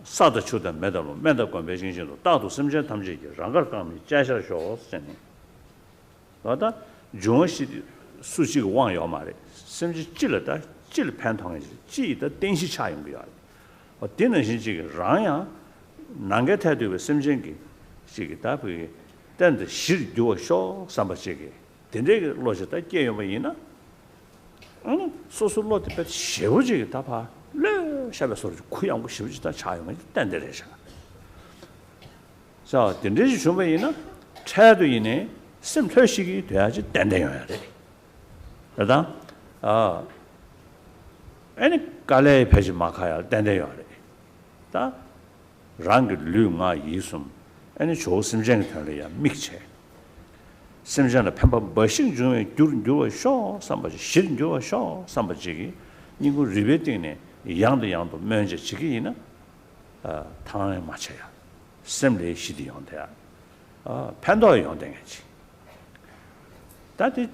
Sada Chuda Medal, Medal Convention, Tatu Simja Tamji, Rangarkami, Jasha Shaw, sending. Lada, Joshi Sushi Wang Yomari, Simji Chillata, Chill Pantong, G, the Dinshi Chayom. Or dinner is Raya, Nangata do with Simjingi, Shigitapi, then the shit do a show, Sambachigi. Then they lodge at Gayomina. So lot, but Shivuji Tapa, Le Shabasor, Kuyam Shivita Child, then the Resha. So the Nishumayina, Chaduine, Sim Tershigi, to Aji, then they are ready. Any Gale Pejimakaya, then they are ready. Da rang lu nga yisum and cho simjang thalia mixche simjang the pampa bashing ju ju sho somebody shin ju sho somebody ni go riveting ne yang de menje chigi na tang ma cha ya simle shidi yong de pando yong de chi da de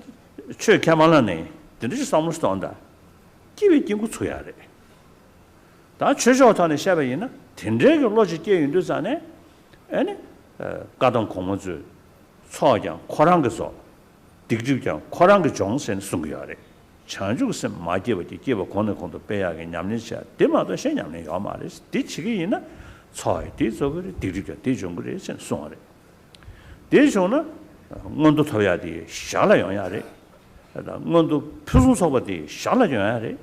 che kamala ne de ji samu stonda kiwi jingu chuya de 다 최저탄의 샤베이나 텐제가 로지 게임도 자네 아니 가동 공무주 초장 코랑거서 딕직장 코랑거 정선 숨겨야래 chanjukse 마제버지 기버 권의 빼야게 냠니샤 데마도 셴냠네 요 말이스 디치기나 초이 디저거리 디리가 디종거리 셴 송아래 디종나 뭔도 토야디 샤라 용야래 뭔도 표준소바디 샤라 용야래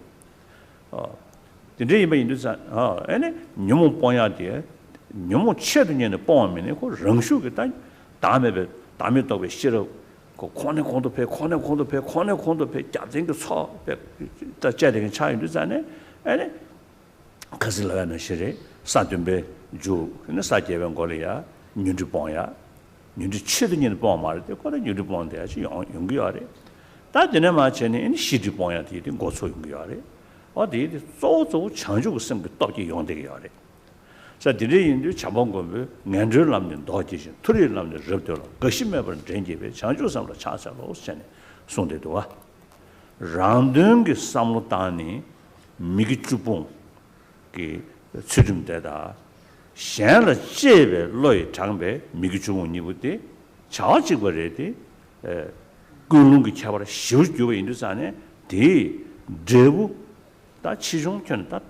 근데 이번 인도산 아니 녀모 뻔야디 녀모 쳐드년에 뻔하면은 그 렁슈게 다음에 또 싫어 그 코네 콘도페 잡생도 쳐 자자된 차이도 자네 아니 가슬라는 싫어 사준베 주 근데 사제변 거리야 뉴드 뻔야 뉴드 쳐드년에 뻔 말때 거기 뉴드 뻔 돼야지 연구하래 다전에 마찬가지는 시드 뻔야디 고소 연구하래 어디 소소 창조고 생각 또기 용되게 하래. 자, 디레인도 자본금을 년절 남는 도지신, 틀을 남는 접도로 거심매번 전제배 창조상으로 차사로 오셨네. 손대도와 란등게 삼로다니 미기주봉 그 추름되다. 샹을 제배 로이 장배 미기주봉 니부데 자직거래데 꿀lun기 차바라 쉬우주고 인도산에 대 제부 다 치중견 다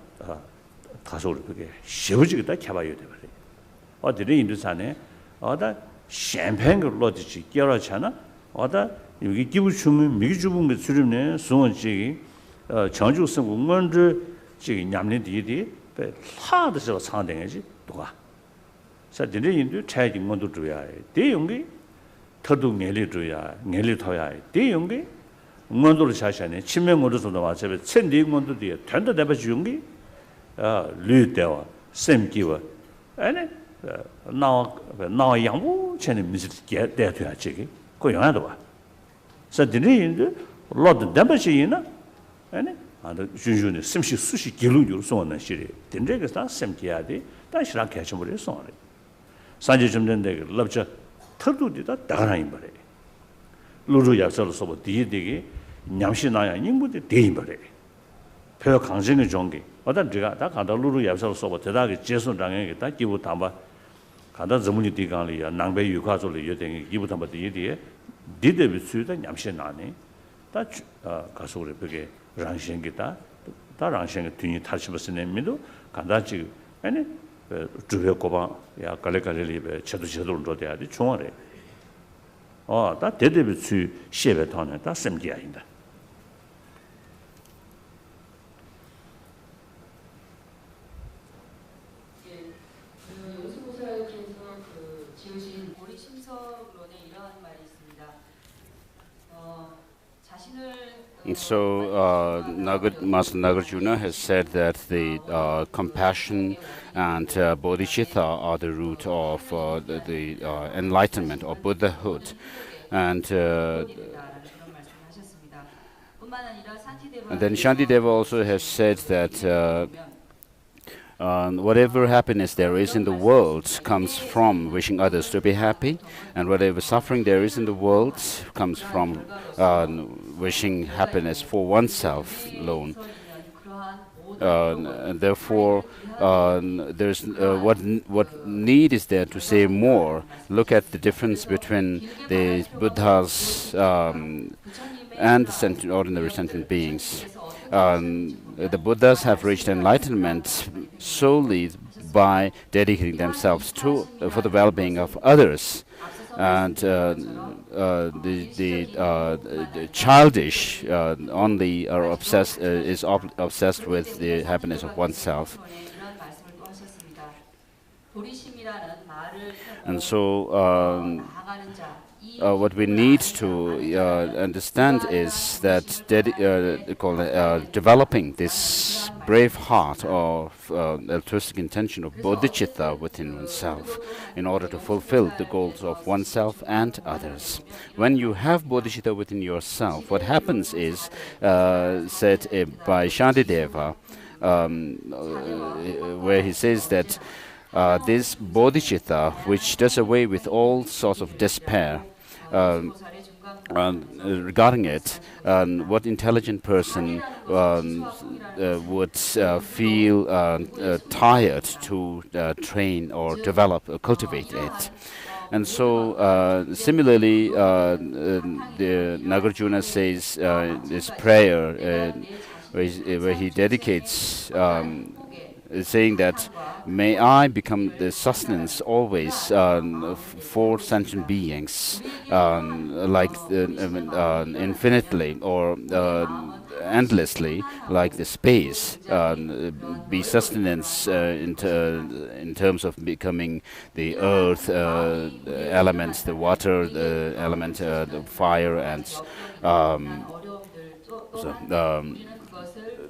가서 그게 쉬워지게 다 개발해야 돼 버려. 어디를 인도산에 어다 샴페인을 로지지 끼어라잖아. 어다 여기 기부 주문 미기 주문 그 수립네 수원지 정주성 공원들 지금 냠네디디 하드서 상대해지 누가. 사들이 인도 차이 인원도 줘야 해. 대용기 더도 내리 줘야 내리 터야 해. 대용기 응원도를 자시하네. 친명으로서도 마찬가지로 천리응원도 뒤에 된다 대바 주용기 류대와 샘기와 아니 나와 양부 전에 미스 대대야 지기 그 영화도 봐. 사들이 인도 로드 대바시이나 아니 준준의 심시 수시 기록으로 손는 시리 된저가 다 심기야데 다시랑 개침을 손을 산지 좀 된데 럽자 털도디다 다가나인 거래 루루 약설로서 뭐 뒤에되게 냠시나야 인부대 대인 거래 표 강정의 종기 어떤 제가 다 간다 루루 약설로서 뭐 대다게 제선장에게 다 기부 담바 간다 전문이 디간리야 낭배 유가조를 여den이 기부 담바 뒤에 디데비 수다 냠시나네 다 가서를 그게 랑신기다 다 랑신의 뒤에 타시버스네 미도 간다지 아니 주변 고방 야 갈래갈래리베 제도로 돼야 돼 중앙에 다 대대비 수 시에 타는 다 심기야인다 지으신 보리심석론에 이러한 말이 있습니다. So, Master Nagarjuna has said that the compassion and Bodhichitta are the root of the enlightenment or Buddhahood. And then Shantideva also has said that whatever happiness there is in the world comes from wishing others to be happy, and whatever suffering there is in the world comes from wishing happiness for oneself alone. And therefore, there's what need is there to say more? Look at the difference between the Buddhas and the ordinary sentient beings. The Buddhas have reached enlightenment solely by dedicating themselves to for the well-being of others, and the childish only are obsessed obsessed with the happiness of oneself. And so what we need to understand is that developing this brave heart of altruistic intention of bodhicitta within oneself in order to fulfill the goals of oneself and others. When you have bodhicitta within yourself, what happens is, said by Shantideva, where he says that this bodhicitta, which does away with all sorts of despair, regarding it, what intelligent person would feel tired to train or develop or cultivate it. And so, similarly, the Nagarjuna says this prayer where he dedicates saying that, may I become the sustenance always for sentient beings, like infinitely or endlessly, like the space, be sustenance in terms of becoming the earth elements, the water the element, the fire, and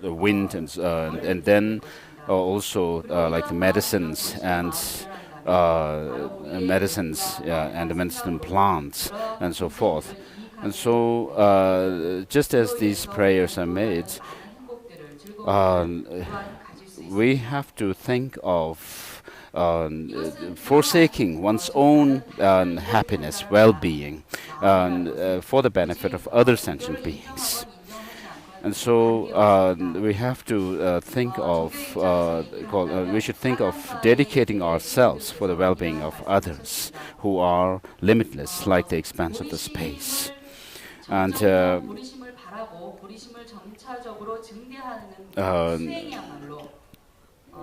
the wind, and then also like the medicines and the medicinal plants and so forth. And so just as these prayers are made, we have to think of forsaking one's own happiness, well-being, for the benefit of other sentient beings. And so we have to think of, we should think of dedicating ourselves for the well-being of others who are limitless, like the expanse of the space. And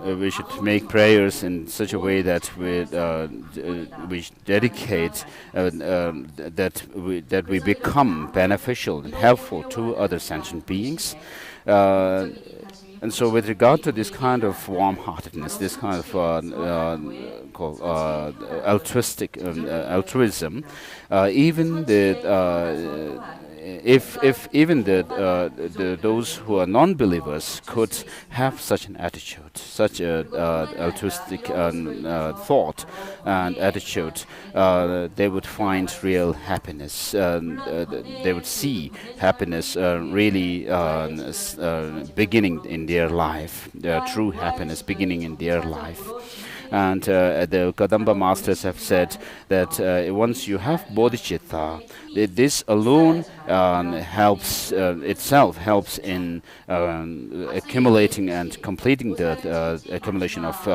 we should make prayers in such a way that we dedicate that we become beneficial and helpful to other sentient beings. And so, with regard to this kind of warm-heartedness, this kind of altruistic altruism, even if even those who are non-believers could have such an attitude, such a altruistic thought and attitude, they would find real happiness. They would see happiness really beginning in their life, true happiness beginning in their life. And the Kadamba masters have said that once you have bodhicitta, this alone helps in accumulating and completing the accumulation of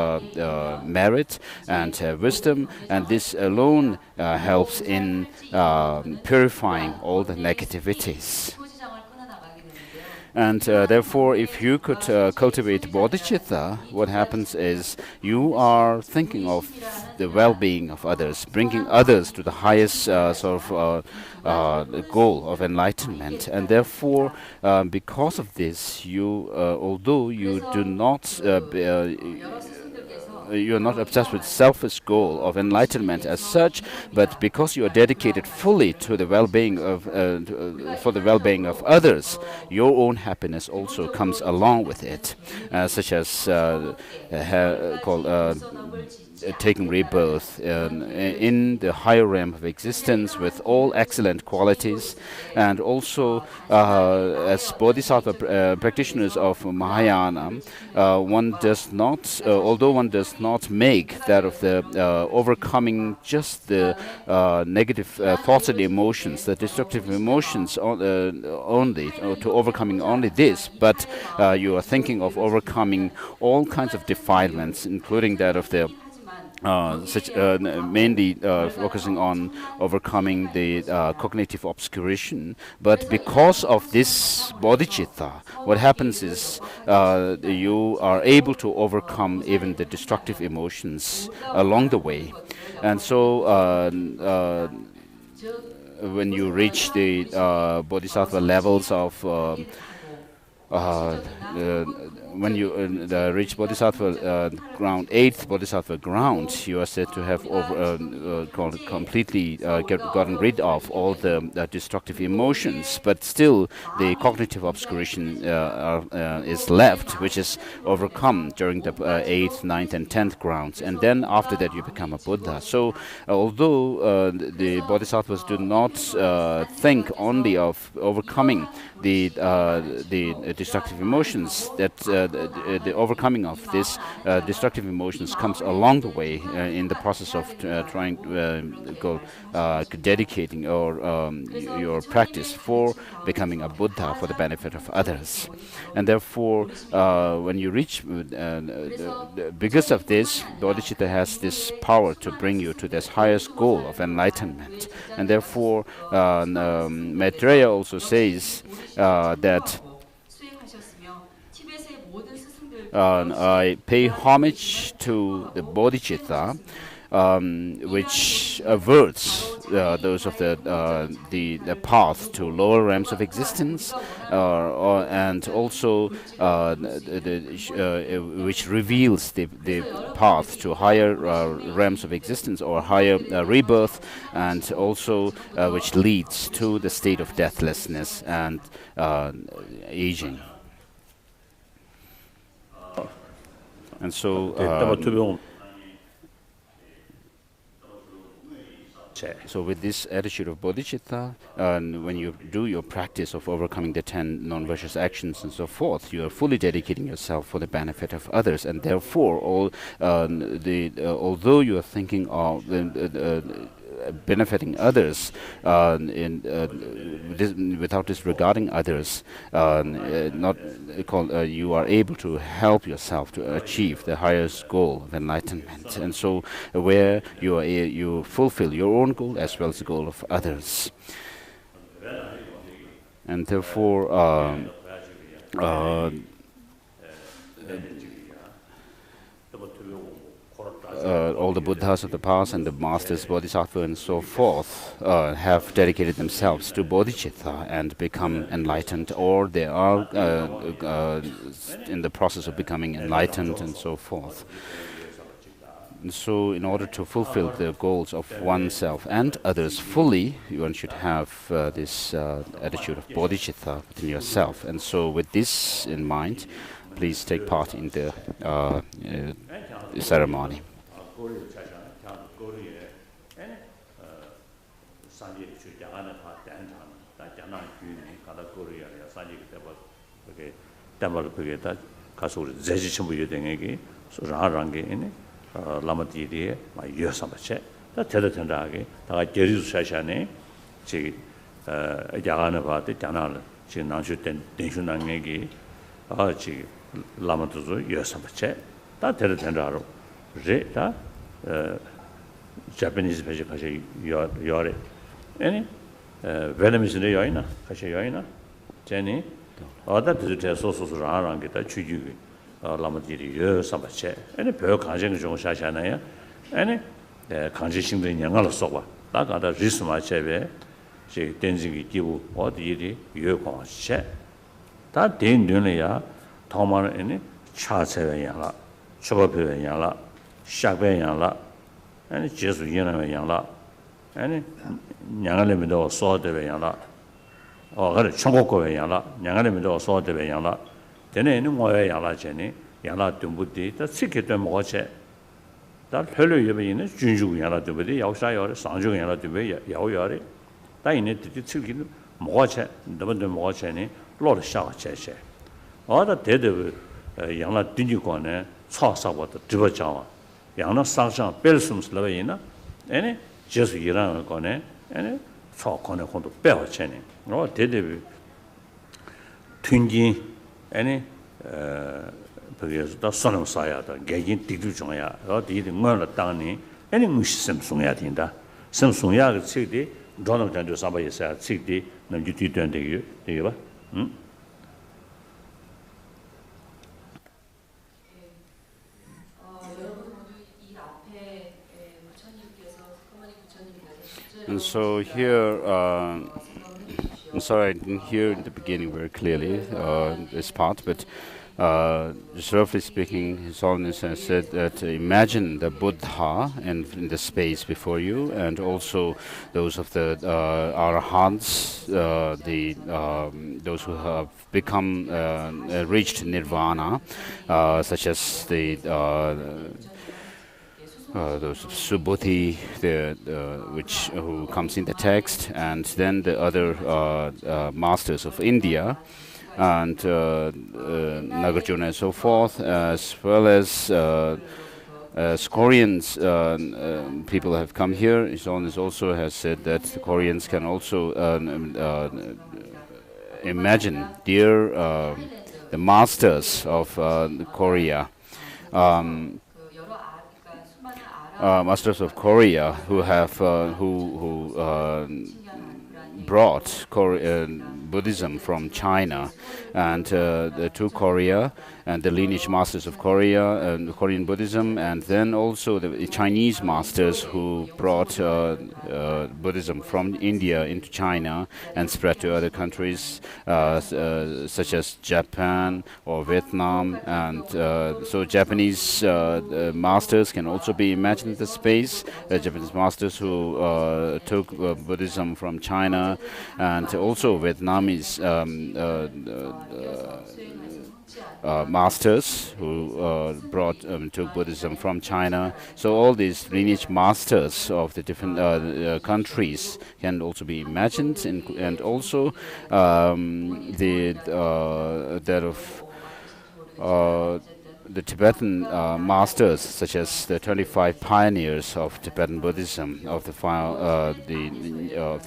merit and wisdom, and this alone helps in purifying all the negativities. And therefore, if you could cultivate bodhicitta, what happens is you are thinking of the well-being of others, bringing others to the highest goal of enlightenment. And therefore, because of this, you, although you do not you're not obsessed with selfish goal of enlightenment as such, but because you are dedicated fully to the well-being of for the well-being of others, your own happiness also comes along with it, such as taking rebirth in the higher realm of existence with all excellent qualities, and also as Bodhisattva practitioners of Mahayana, one does not, although one does not make that of the overcoming just the negative thoughts and emotions, the destructive emotions only, to overcoming only this, but you are thinking of overcoming all kinds of defilements, including that of the mainly focusing on overcoming the cognitive obscuration. But because of this bodhicitta, what happens is you are able to overcome even the destructive emotions along the way. And so when you reach the bodhisattva levels of when you reach bodhisattva ground, 8th bodhisattva ground, you are said to have completely gotten rid of all the destructive emotions, but still the cognitive obscuration is left, which is overcome during the 8th, 9th and 10th grounds, and then after that you become a Buddha. So although the bodhisattvas do not think only of overcoming the destructive emotions, that the overcoming of this destructive emotions comes along the way in the process of trying to dedicating your practice for becoming a Buddha for the benefit of others. And therefore, when you reach, because of this, Bodhicitta has this power to bring you to this highest goal of enlightenment. And therefore, Maitreya also says that I pay homage to the Bodhicitta, which averts those of the path to lower realms of existence, and also which reveals the path to higher realms of existence or higher rebirth, and also which leads to the state of deathlessness and aging. And so with this attitude of bodhicitta, when you do your practice of overcoming the 10 non-virtuous actions and so forth, you are fully dedicating yourself for the benefit of others, and therefore although you are thinking of benefiting others without disregarding others, you are able to help yourself to achieve the highest goal of enlightenment. And so where you fulfill your own goal as well as the goal of others. And therefore all the Buddhas of the past and the masters, Bodhisattva and so forth, have dedicated themselves to bodhicitta and become enlightened, or they are in the process of becoming enlightened and so forth. so in order to fulfill the goals of oneself and others fully, one should have this attitude of bodhicitta within yourself. And so with this in mind, please take part in the ceremony. 라마디디에 여삼바체 다 대대전하게 다가 제리수 샤샤네 지 야가는 바데 장나를 지금 나주된 denshunang에게 지 라마도도 여삼바체 다 대대전하로 제다 Japanese 베지 가시 요래 아니 베트남에서 요이나 가시 요이나 제니 어다 드르테 소소소를 하는 게다 주주기 라마디리 여삼바체 아니 별 관심이 좀 샤샤나요 아니 관심이 양을 쏘고 나가다 리스마체베 제 댄징이 기부 어디리 여관체 다 된되네야 더만 아니 차체베야라 초바베야라 샤베야라 아니 제수 예나베야라 아니 양알레미도 소데베야라 그래 청국고베야라 양알레미도 소데베야라 되네는 뭐야 야라제니 야라 dum부디 다 시키던 뭐체 다 별로 예배는 준주고 야라 dum부디 역사요 상주고 야라 dum부 야오야리 다 이네 뒤 치기는 뭐체 너번들 뭐체니 로르 샤체체 어다 대대 양라 든지고네 차사고도 드버자와 양나 상상 벨숨스라베이나 에네 제수 이라는 거네 에네 차코네 혼도 빼어체니 대대 튼지 아니 그래서 선을 쌓아야다 개인 뒤도 중요야 어디든 뭐를 땅니 아니 무슨 성야 된다 성송야 그 책이 저는 전도 사바에서 책이 남주 뒤던 되게 봐 And so here, I'm sorry I didn't hear in the beginning very clearly this part, but just roughly speaking, His Holiness has said that imagine the Buddha in the space before you, and also those of the arahants, those who have become reached Nirvana, such as the those Subhuti, who comes in the text, and then the other masters of India, and Nagarjuna and so forth, as well as Koreans. People have come here. His Holiness also has said that the Koreans can also imagine the masters of Korea. Masters of Korea who have brought Buddhism from China, and to Korea, and the lineage masters of Korea and Korean Buddhism, and then also the Chinese masters who brought Buddhism from India into China and spread to other countries such as Japan or Vietnam, and so Japanese masters can also be imagined in the space. Japanese masters who took Buddhism from China, and also Vietnamese masters who took Buddhism from China. So all these lineage masters of the different countries can also be imagined, and also that of the Tibetan masters, such as the 25 pioneers of Tibetan Buddhism, of the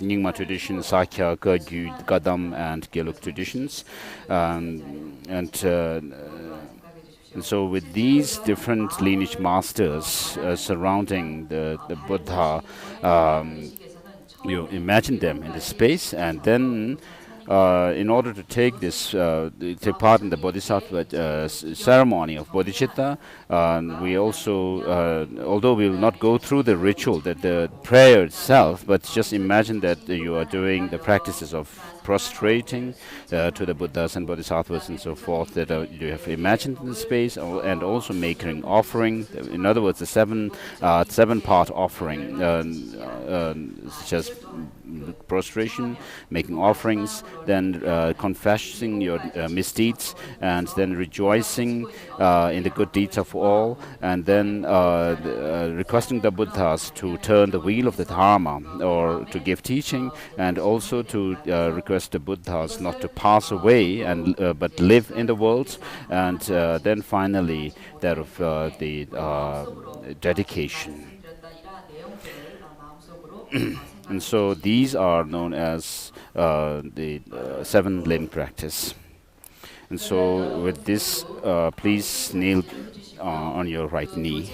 Nyingma tradition, Sakya, Gergyu, Gadam, and Gelug traditions, and so with these different lineage masters surrounding the Buddha, you imagine them in the space, and then in order to take this, take part in the Bodhisattva ceremony of Bodhichitta, we also, although we will not go through the ritual, the prayer itself, but just imagine that you are doing the practices of prostrating to the Buddhas and Bodhisattvas and so forth, that you have imagined in the space, and also making offering. In other words, the seven-part offering, such as prostration, making offerings, then confessing your misdeeds, and then rejoicing in the good deeds of all, and then requesting the Buddhas to turn the wheel of the Dharma, or to give teaching, and also to request the Buddhas not to pass away and but live in the world, and then finally that of the dedication. And so these are known as the seven limb practice. And so with this, please kneel on your right knee.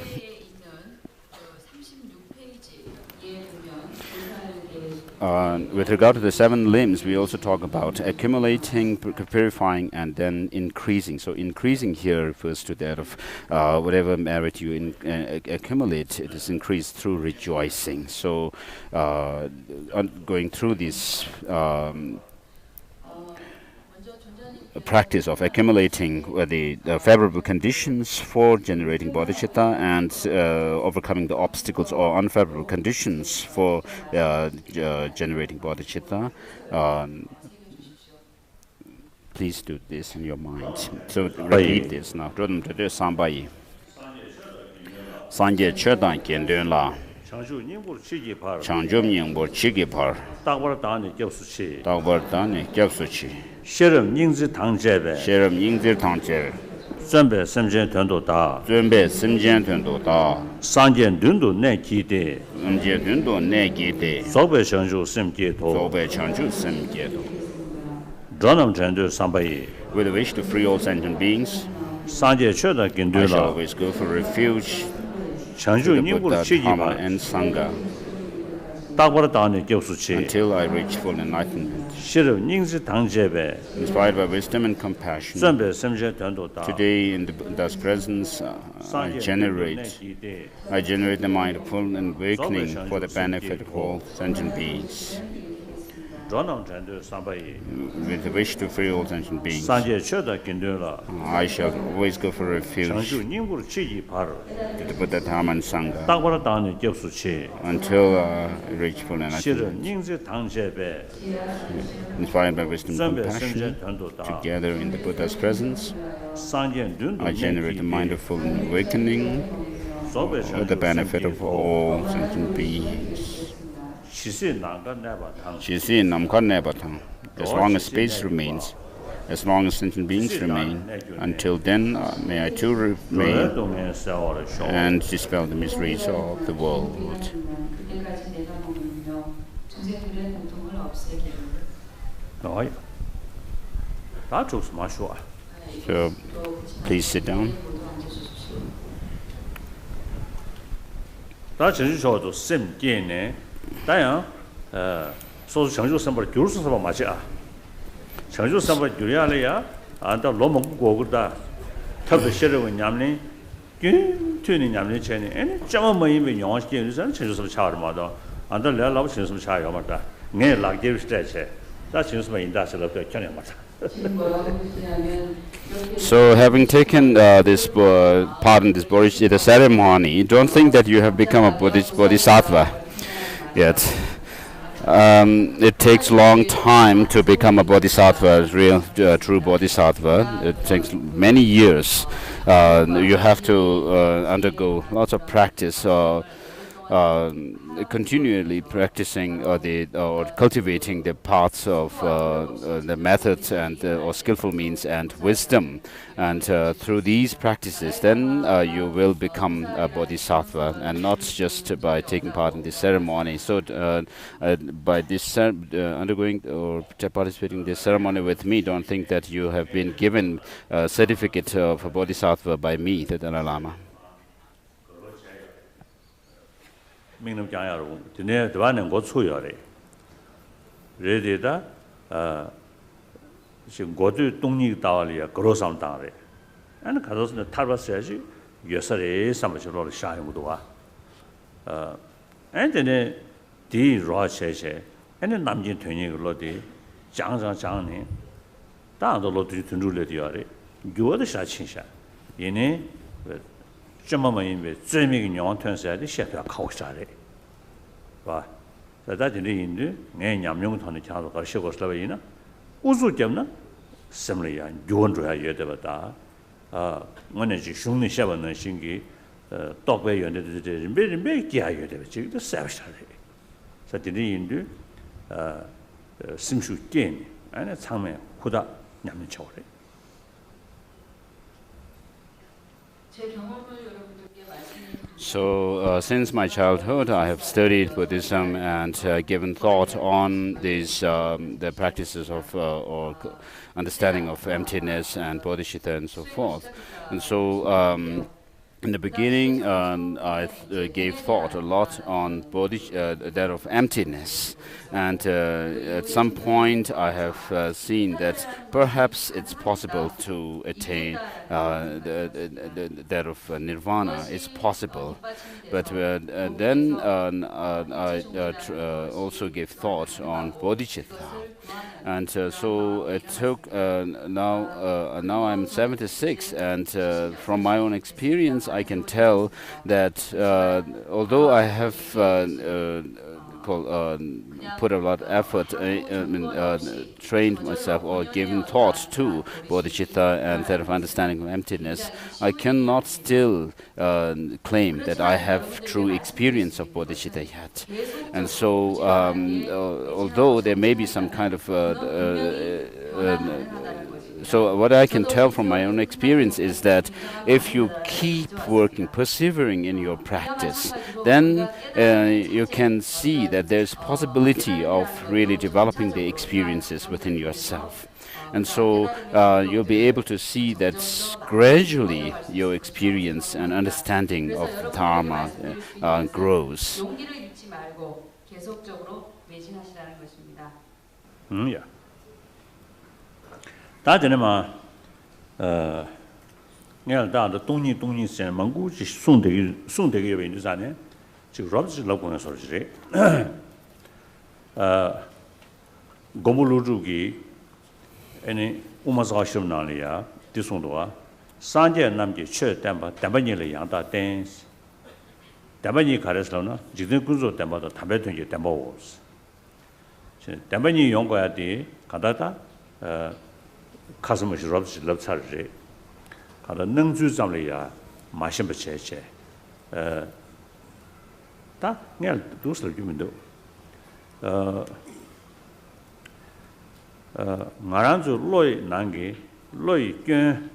With regard to the seven limbs, we also talk about accumulating, purifying, and then increasing. So increasing here refers to that of whatever merit you accumulate, it is increased through rejoicing. So going through this practice of accumulating the favorable conditions for generating bodhicitta, and overcoming the obstacles or unfavorable conditions for generating bodhicitta. Please do this in your mind. So repeat this now. Sanje chedan kendön la. Changju nyingbo chigi par. Dagbar dani gyapsu chi. Sherim Ningzi Tangjebe. Zunbe Simjian Tundu Da. Sanjian Dundu Ne Gide. Zogbe Chengju Sim Geto. Dronam Chendu Sambayi. With a wish to free all sentient beings, Sanje Cheda I shall Gindula. always go for refuge Chengju to the Ningbu Buddha, Chigi Dharma, Ma. and Sangha Dagbar Dani Gyapsu Chi. until I reach full enlightenment. Shirim Ningzi Tangjebe. Inspired by wisdom and compassion, Zunbe Simjian Tundu Da. today in the Buddha's presence, I generate the mind of full awakening for the benefit of all sentient beings. Dronam Chendu Sambayi. With the wish to free all sentient beings, Sanje Cheda Gindula. I shall always go for refuge Chengju Ningbu Chigi Par. to the Buddha, Dharma, and Sangha Dagbar Dani Gyapsu Chi. until I reach full Shirim enlightenment. Ningzi Tangjebe. Inspired by wisdom and Zunbe compassion, Simjian Tundu Da. together in the Buddha's presence, Sanjian Dundu I generate the mind of full awakening for the benefit of all sentient beings. As long as space remains, as long as sentient beings remain, until then may I too remain and dispel the miseries of the world. So please sit down. 소수 정주 선발 교수 선발 맞아. 정주 선발 교야래야. 안다 로몽 고고다.特别싫어고 냠네. 균트니 냠네 전에. 에네 좀 뭐이면 영어식 교수는 정주 선발 차를 마다. 안다 내가 라고 정주 선발 차요 말다. 내 라게 스트레치. 다 정주 선발 인다스로 그 견해 맞아. So, having taken this part in this Bodhichitta ceremony, don't think that you have become a Bodhisattva yet. It takes a long time to become a Bodhisattva, real, true Bodhisattva. It takes many years. You have to undergo lots of practice, continually practicing or cultivating the paths of the methods and or skillful means and wisdom, and through these practices then you will become a bodhisattva, and not just by taking part in this ceremony. So by this undergoing or participating in this ceremony with me, don't think that you have been given a certificate of a bodhisattva by me, the Dalai Lama. 명령 장야로 드네 드바는 고추요래. 레디다 지금 고도 동리 다와리야 그로삼 당래 아니 가서는 탈바스야지 여설에 삼으시로 샤이무도 와 엔데네 디 로체체 엔데 남진 되니 그로디 장장장네 다도 로디 튼줄레디야래 교도 샤친샤 얘네 좀么么因为 罪名 영원천사의 시합이 가고 싶다래 봐 다다진의 인도 내 냠용선의 장소 가시고 싶다이나 우주 때문에 semlia yuanzhuya yedebada ngone ji shungni shaba na shingi tokbe yonde de rinbe kia yedebe ji de sabshale sa de yindu simshu gen ane changme huda nyamni chore So, since my childhood, I have studied Buddhism and given thought on these the practices of or understanding of emptiness and Bodhichitta and so forth. And so, in the beginning, I gave thought a lot on that of emptiness, and at some point, I have seen that perhaps it's possible to attain that of Nirvana. It's possible, but then I also gave thought on Bodhichitta. And so it took, now I'm 76, and from my own experience I can tell that although I have put a lot of effort, trained myself or given thought to Bodhichitta and that of understanding of emptiness, I cannot still claim that I have true experience of Bodhichitta yet. And so, although there may be some kind of so what I can tell from my own experience is that if you keep working, persevering in your practice, then you can see that there's possibility of really developing the experiences within yourself. And so you'll be able to see that gradually your experience and understanding of the Dharma grows. Yeah. 다전에마 내가 다도 동니 선蒙古지 송대기 외인도산에 지금 로브스 로고는 소리지 고물루주기 아니 우마사시험나리아 디송도와 산제 남지 최 담바니를 양다 댄스 담바니 가르스로나 지든 군조 담바도 담배통지 담바오스 담바니 용거야 돼 가다다 가슴을 럽지 럽차르지 가다 능주 잠리야 마심 버체체 다 그냥 두슬 주면도 마란주 로이 난게 로이 견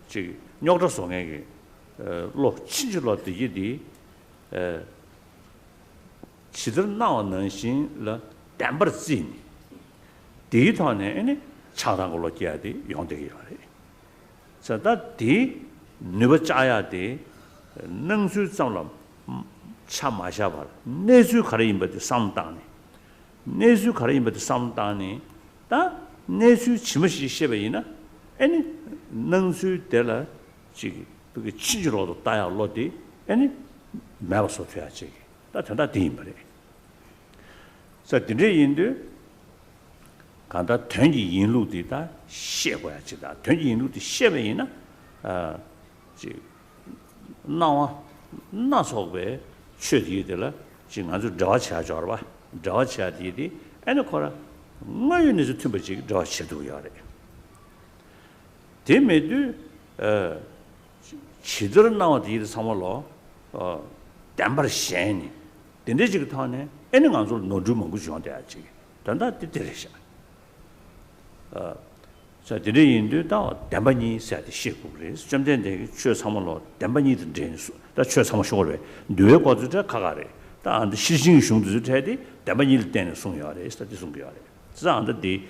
지 녀도 송에게 로 친주로 되기디 지들 나오는 신을 담버지 디토네 아니 차단 걸로 깨야 돼 용되게 하래 자다 디 누버짜야 돼 능수 잠람 차 마셔 봐 내수 가리임버도 삼당네 내수 가리임버도 삼당네 다 내수 지무시 쉐베이나 아니 능수 될라 지기 그게 치주로도 따야 로디 아니 매워서 줘야지 다 전다 디임버래 자 디레인데 간다 된지 인루디다 셰고야지다 된지 인루디 셰베이나 지 나와 나서베 최디들라 지금 아주 저치아 저봐 저치아 디디 아니 코라 뭐유니즈 튜버지 저치도야래 데메드 치들 나와디를 삼을로 담바르 셴니 된데지가 타네 애는 간소 노주 먹고 좋은데야지 단다 디데레샤 자, 디레인도 다 담바니 세트 시고 그래서 좀 된데 최 삼을로 담바니든 된수 다 최 삼을 쇼를 뇌 과주자 가가래 다 안데 실신이 흉도 돼야지 담바니를 때는 송여래 스타디 송여래 자안데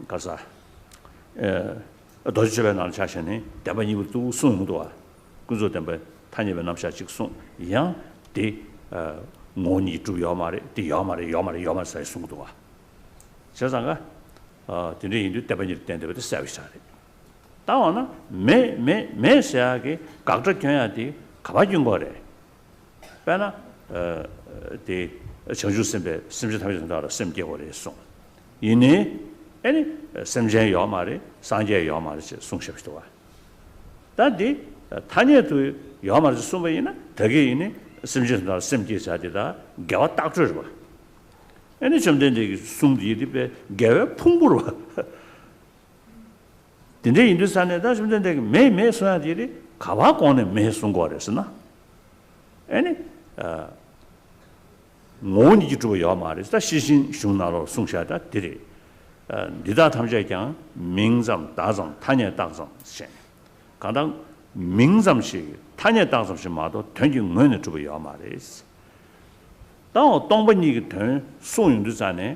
가서 도저히 날 자신이 담바니도 송도와 그저 담바 타니베 남샤 직송 이양 데 모니 주요 말에 데 요말에 사이 송도와 저장가 dinri indu tebanyi tende bata sawi shari. Tawa na me sayagi kakta kyanya di kaba yungo re. Pena di chengju simbe simje tabi zindara simge go re song. Yini eni simjen yao ma re sanje yao ma re song shabishtowa. Da di tanya tu yao ma re songba yina dagi yini simje zindara simge sayadi da gawa takzhirwa. Eni chomden sumdi di be gawa pungburwa. Dinde Hindustane da chomden me soyadi di kawa kone me songwa resna. Eni ngoni ji zhubo yao ma re da xixin xiong nalo song shada diri. Nida tamzha kyang mingzam, dazam, tanya dazam shen. Kandang mingzam shi, tanya dazam shi ma do tuanji ngoni zhubo yao ma re. Dāng dōngba nīga tōng sōng yung du zāne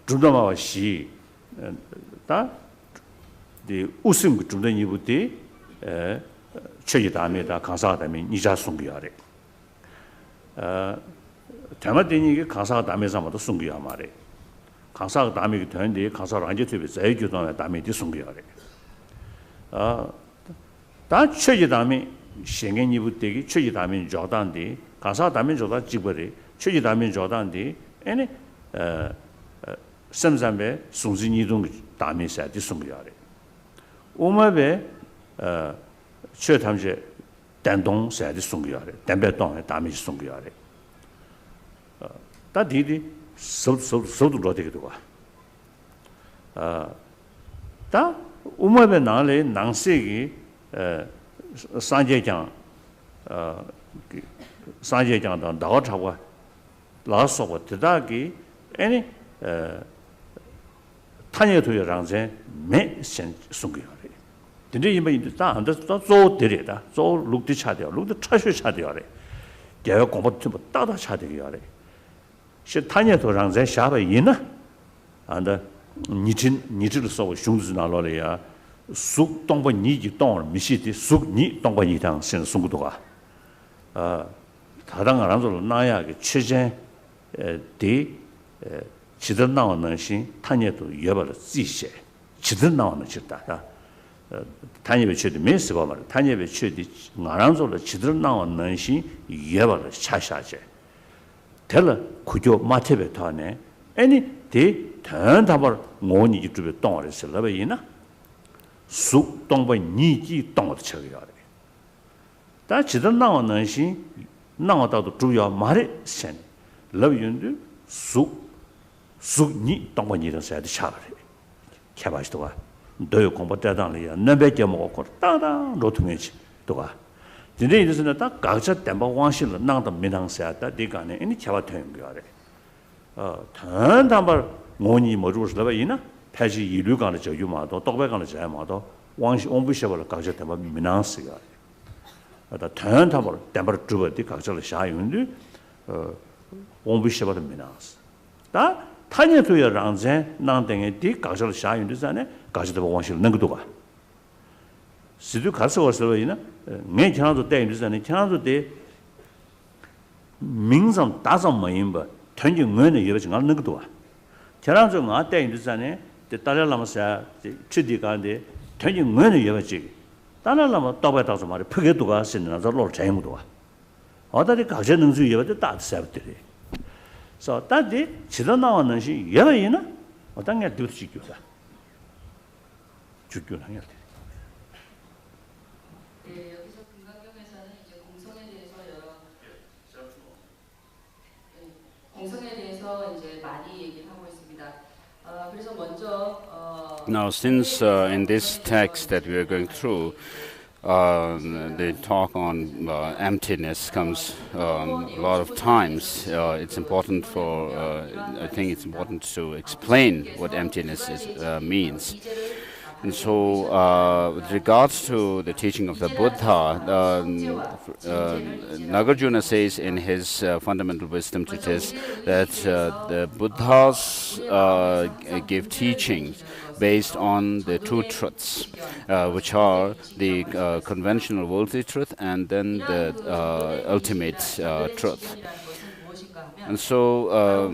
zhūmdā māwa xī dā di usim gu zhūmdā nību di chēji dāmi dā kāngsā dāmi nīchā sōng gu yā rē tēmā di nīga kāngsā dāmi zāma dā sōng gu yā mā rē kāngsā dāmi gu tōng di kāngsā rāngjī tūbi zāi gu dōng dāmi di sōng gu yā rē dā chēji dāmi shenge nibu tegi choji damin jodan di kansa damin jodan jibari choji damin jodan di ene samsambe sungzi nidung damin sa di sung yare umabe chö tamje dandong sa di sung yare dambe dong damin sung yare da di sodu ro de do da umabe nale nangsegi 산제장 산제장도 나와차고 라서고 대다기 아니 탄예도의 랑제 매신 송기요래 근데 이미 다 안다 조 데려다 조 룩디 차대요 룩디 차셔 차대요래 개가 공부 좀 따다 차대요래 시 탄예도 랑제 샤바 이나 안다 니질 쏘고 슝즈 나로래야 쑥 동보 니지 동을 미시디 쑥 니 동보 니당 신 송구도가 다당 안으로 나야게 최전 대 지든 나오는 신 탄예도 여벌 지시 지든 나오는 짓다 탄예배 최대 메스가 말 탄예배 최대 안으로 지든 나오는 신 여벌 차샤제 텔 구조 마테베 타네 아니 대 단답을 모니 유튜브 동을 쓸러베이나 쑥 동보 니지 동을 쳐요. 다 지든 나오는 시 나오다도 주요 말에 선 러윤도 쑥니 동보 니를 써야 차버려. 개발도가 너요 공부 대단이야. 너밖에 먹고 따다 로통이지. 또가 근데 이제는 딱 각자 담바 왕실을 나도 민항사다 네가네 이니 개발 되는 거야. 단담발 모니 뭐주스라 이나 패지 이류간의 저유마도 똑배간의 자마도 왕시 온부셔벌 각자 담바 민항스가 다 단담발 담바 주버디 각자를 샤윤디 온부셔벌 민항스 다 탄예도여 랑제 난등의 디 각자를 샤윤디잖아 각자도 왕실 능도가 시도 가서 와서 이나 내 전화도 때인지잖아 전화도 때 민상 다സം 뭐임바 전주 응원의 여러 정 않는 것도 와 전화도 나 때인지잖아 달라라마사 취디가인데 전주 응원의 여러 지 달라라마 떠봐다서 말이 크게도가 신나 저로 잘못도 와 어디에 가져 능수 여러 다 sab들이 그래서 다디 지도 나오는 시 여러이나 어떤 게 두지 교다 주교는 해야 돼 네, 여기서 금강경에서는 이제 공성에 대해서 공성에 대해서 이제 많이 얘기를 하고 있습니다. 그래서 먼저 Now, since in this text that we are going through, the talk on emptiness comes a lot of times. It's important I think it's important to explain what emptiness means. And so, with regards to the teaching of the Buddha, Nagarjuna says in his Fundamental Wisdom Treatise that the Buddhas give teachings based on the two truths, which are the conventional worldly truth and then the ultimate truth. And so,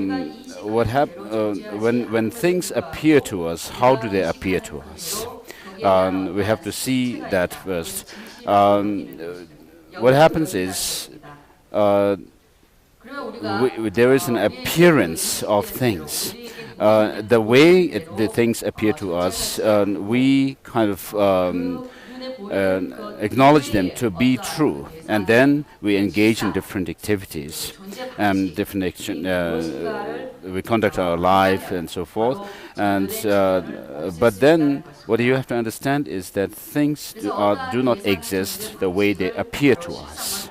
when things appear to us, how do they appear to us? We have to see that first. What happens is there is an appearance of things. The way the things appear to us, we kind of acknowledge them to be true, and then we engage in different activities, we conduct our life and so forth. And but then what you have to understand is that things do not exist the way they appear to us.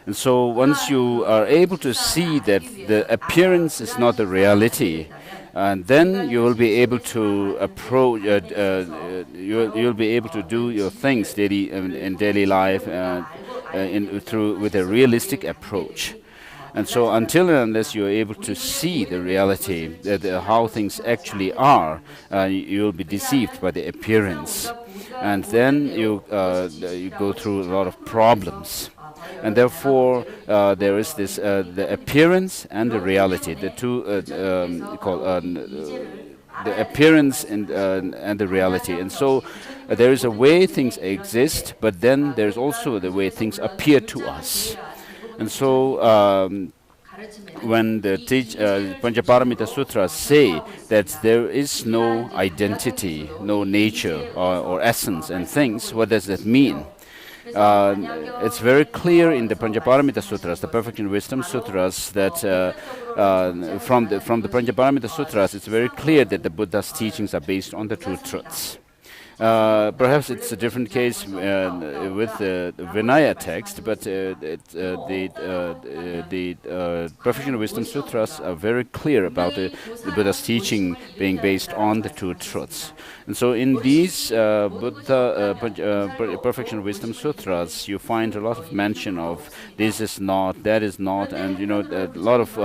And so once you are able to see that the appearance is not the reality, and then you will be able to approach, you'll be able to do your things in daily life with a realistic approach. And so until and unless you're able to see the reality, how things actually are, you'll be deceived by the appearance. And then you go through a lot of problems. And therefore, there is this the appearance and the reality. The two the appearance and the reality. And so, there is a way things exist, but then there's also the way things appear to us. And so, when the Panchaparamita Sutras say that there is no identity, no nature or essence and things, what does that mean? It's very clear in the Panchaparamita Sutras, the Perfect in Wisdom Sutras, that from the Panchaparamita Sutras, it's very clear that the Buddha's teachings are based on the two truths. Perhaps it's a different case with the Vinaya text, but the Perfection of Wisdom Sutras are very clear about the Buddha's teaching being based on the two truths. And so in these Perfection of Wisdom Sutras, you find a lot of mention of this is not, that is not, and a lot of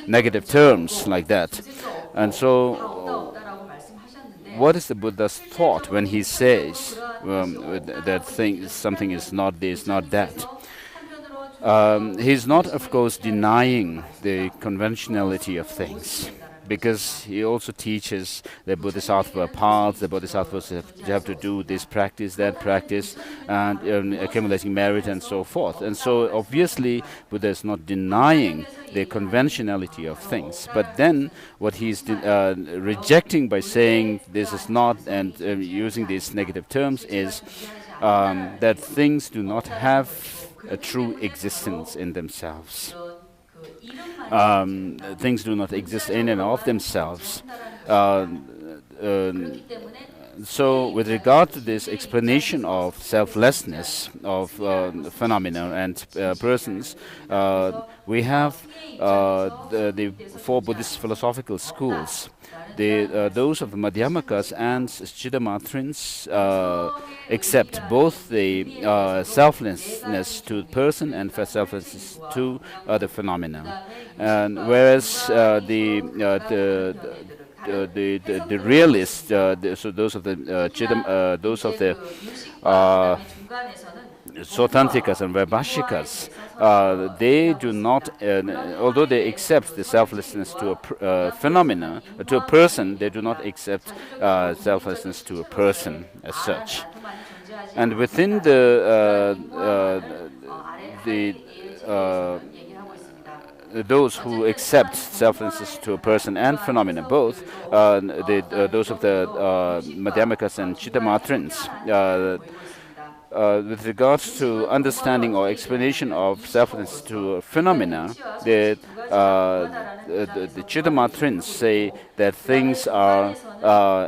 negative terms like that. And so what is the Buddha's thought when he says that something is not this, not that? He's not, of course, denying the conventionality of things, because he also teaches the Bodhisattva path. The Bodhisattvas have to do this practice, that practice, and accumulating merit and so forth. And so obviously Buddha is not denying the conventionality of things. But then what he's rejecting by saying this is not and using these negative terms is that things do not have a true existence in themselves. Things do not exist in and of themselves. So with regard to this explanation of selflessness of phenomena and persons, we have the four Buddhist philosophical schools. Those of the Madhyamakas and Chittamatrins accept both the selflessness to the person and selflessness to the phenomena, and whereas the realists, so those of the Sotantikas and Vaibhashikas, they do not, although they accept the selflessness to a phenomena, to a person, they do not accept selflessness to a person as such. And within those who accept selflessness to a person and phenomena, both those of the Madhyamakas and Chittamatrins, with regards to understanding or explanation of selflessness to phenomena, the Chittamatrins say that things are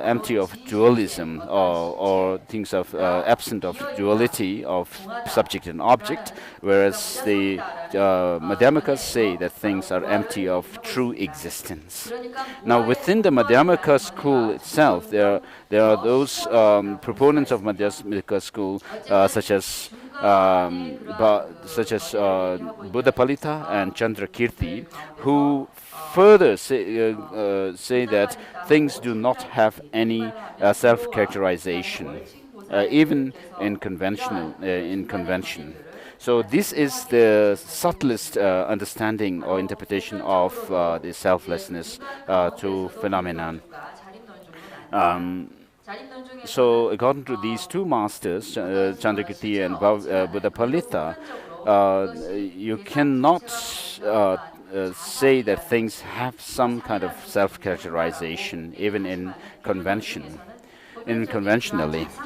empty of dualism, or things of absent of duality of subject and object, whereas the Madhyamakas say that things are empty of true existence. Now, within the Madhyamaka school itself, there are those proponents of Madhyamaka school, such as Buddhapalita and Chandrakirti, who further say that things do not have any self-characterization, even in convention. So this is the subtlest understanding or interpretation of the selflessness to phenomenon. So according to these two masters, Chandrakirti and Buddhapalita, you cannot say that things have some kind of self-characterization, even in conventionally,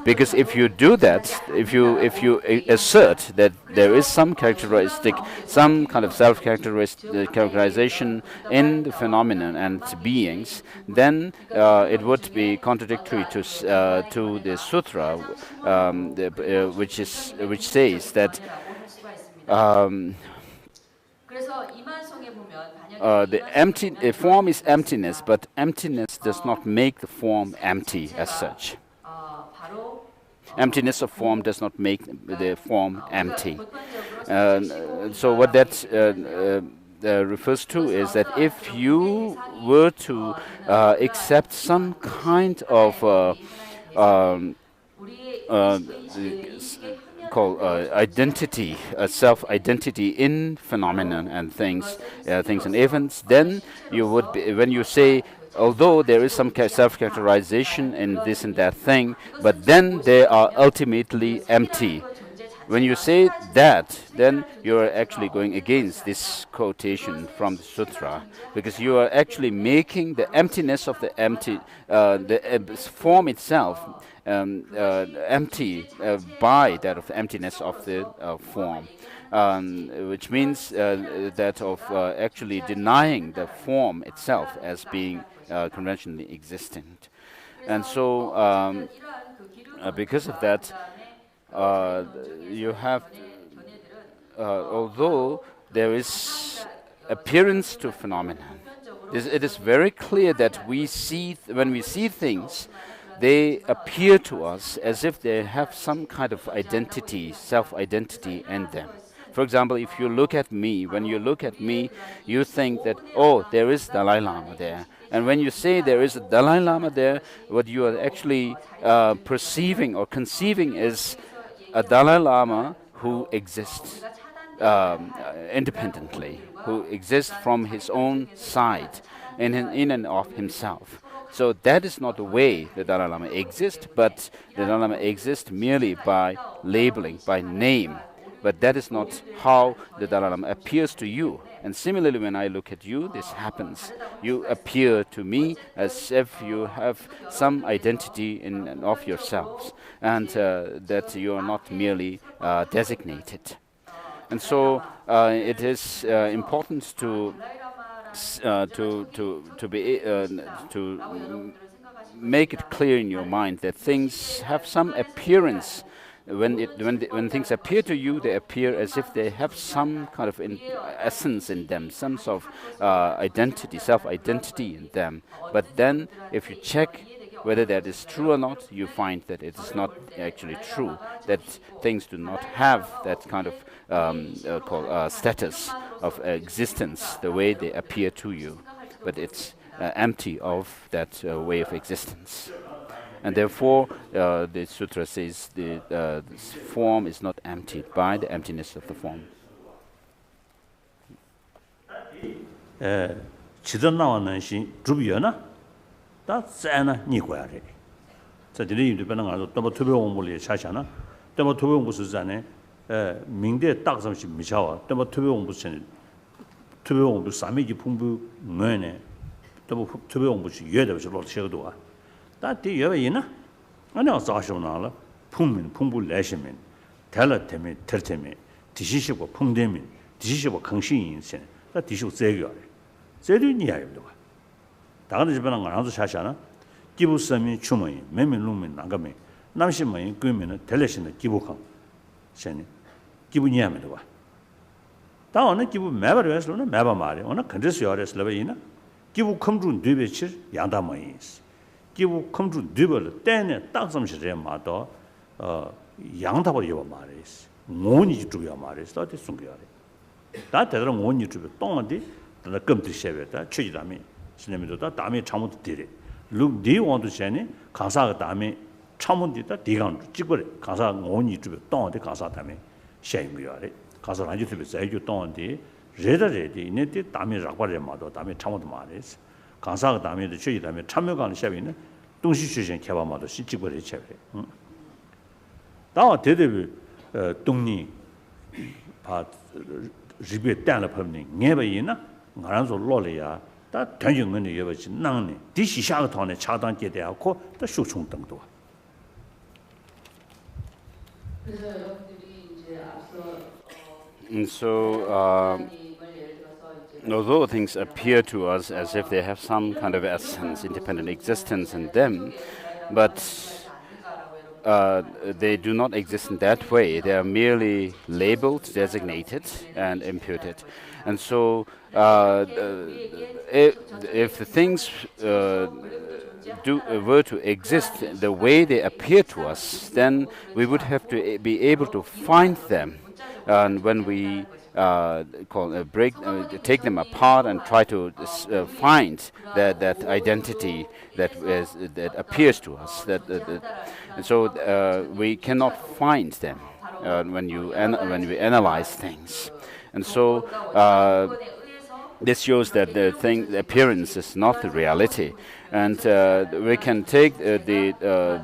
because if you do that, if you assert that there is some characteristic, some kind of self-characterization in the phenomenon and beings, then it would be contradictory to the sutra, which says that the form is emptiness, but emptiness does not make the form empty as such. Emptiness of form does not make the form empty. So what that refers to is that if you were to accept some kind of identity, self-identity in phenomenon and things and events, then you would be, when you say, although there is some self-characterization in this and that thing, but then they are ultimately empty. When you say that, then you are actually going against this quotation from the sutra, because you are actually making the emptiness of the empty, the form itself, empty by that of the emptiness of the form, which means that of actually denying the form itself as being conventionally existent. And so because of that, you have, although there is appearance to phenomenon, it is very clear that when we see things, they appear to us as if they have some kind of identity, self-identity in them. For example, if you look at me, when you look at me, you think that, oh, there is Dalai Lama there. And when you say there is a Dalai Lama there, what you are actually perceiving or conceiving is a Dalai Lama who exists independently, who exists from his own side, in and of himself. So that is not the way the Dalai Lama exists, but the Dalai Lama exists merely by labeling, by name. But that is not how the Dalai Lama appears to you. And similarly, when I look at you, this happens. You appear to me as if you have some identity in and of yourselves, and that you are not merely designated. And so it is important to make it clear in your mind that things have some appearance. When things appear to you, they appear as if they have some kind of essence in them, some sort of identity, self-identity in them. But then, if you check whether that is true or not, you find that it is not actually true, that things do not have that kind of status of existence the way they appear to you, but it's empty of that way of existence. And therefore, the sutra says the form is not emptied by the emptiness of the form. 다 째나 니고야래. 저들이 유튜브는 가서 또 투표용물이 차잖아. 또 투표용물스잖아요. 민대 딱섬시 미샤와. 또 투표용물스는 투표용물 삼미기 풍부 뭐네. 또 투표용물이 예대서 로셔도와. 다 뒤여이나. 아니 어서셔나라. 풍부 내시면 달라테미 ter테미 디시시고 풍대미 디시시고 강신인생. 다 디시고 제거래. 제도니야요도. 다가는 집에는 안 와서 샤샤나 기부섬이 추모이 매매룸이 나가면 남심이 그러면은 텔레신의 기부함 셴이 기부니야면도 봐 다오는 기부 매버려서는 매버 말이 오늘 컨디션이어서라베이나 기부 컴준 뒤베치 양다마이 기부 컴준 뒤벌 때네 딱섬시에 마도 양다버 이거 말이스 모니 주요 말이스 어디 숨겨야 다 대대로 모니 주요 똥한디 나 금들 쉐베다 취지다미 신내면도다 다음에 참모도 되래. 룩디 원도 전에 가사가 다음에 참모디다 디강 찍거래. 가사 원이 주변 동안에 가사 다음에 샤잉거야래 가서 안주트비 자유 동안디 레다레디 이네디 담이 rak바레마도 담이 참어도 말했어 강사가 담이도 최이 담이 참여가는 샤비는 동시주신 개발마도 시집거리 채베 다와 대대비 동니 바 리베 땅을 펌니 녜바이나 가란소 로리야 다 전형은 여버지 낭네 디시샤가 돈에 차단게 되고 또 쇼총 등도 그래서 여러분들이 이제 앞서 And so, although things appear to us as if they have some kind of essence, independent existence in them, but they do not exist in that way. They are merely labeled, designated, and imputed. And so, if the things were to exist the way they appear to us, then we would have to be able to find them. And when we take them apart and try to find that identity that appears to us, and so we cannot find them when we analyze things, and so this shows that the appearance is not the reality. And we can take the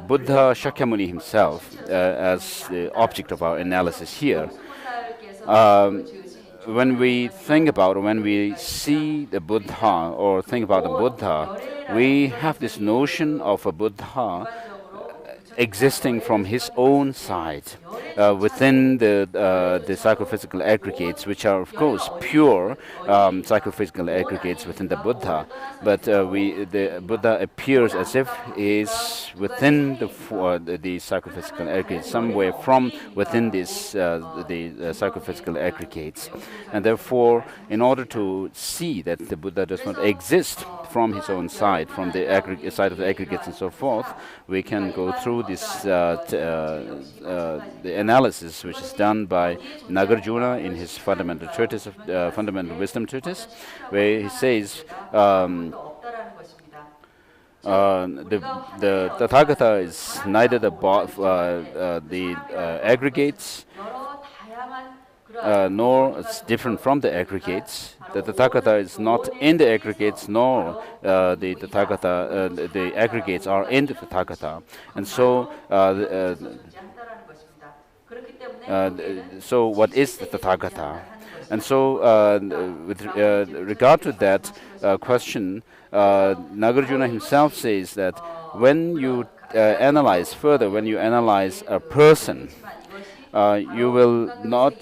Buddha Shakyamuni himself as the object of our analysis here. When we think about, or when we see the Buddha or think about the Buddha, we have this notion of a Buddha existing from his own side within the psychophysical aggregates, which are of course pure psychophysical aggregates within the Buddha, but the Buddha appears as if he is within the psychophysical aggregates, somewhere from within this the psychophysical aggregates, and therefore, in order to see that the Buddha does not exist from his own side, from the side of the aggregates and so forth, we can go through this the analysis which is done by Nagarjuna in his fundamental treatise, fundamental wisdom treatise, where he says the Tathagata is neither the aggregates nor it's different from the aggregates. The Tathagata is not in the aggregates, nor the Tathagata, the aggregates are in the Tathagata. And so, so what is the Tathagata? And so, with regard to that question, Nagarjuna himself says that when you analyze further, when you analyze a person, you will not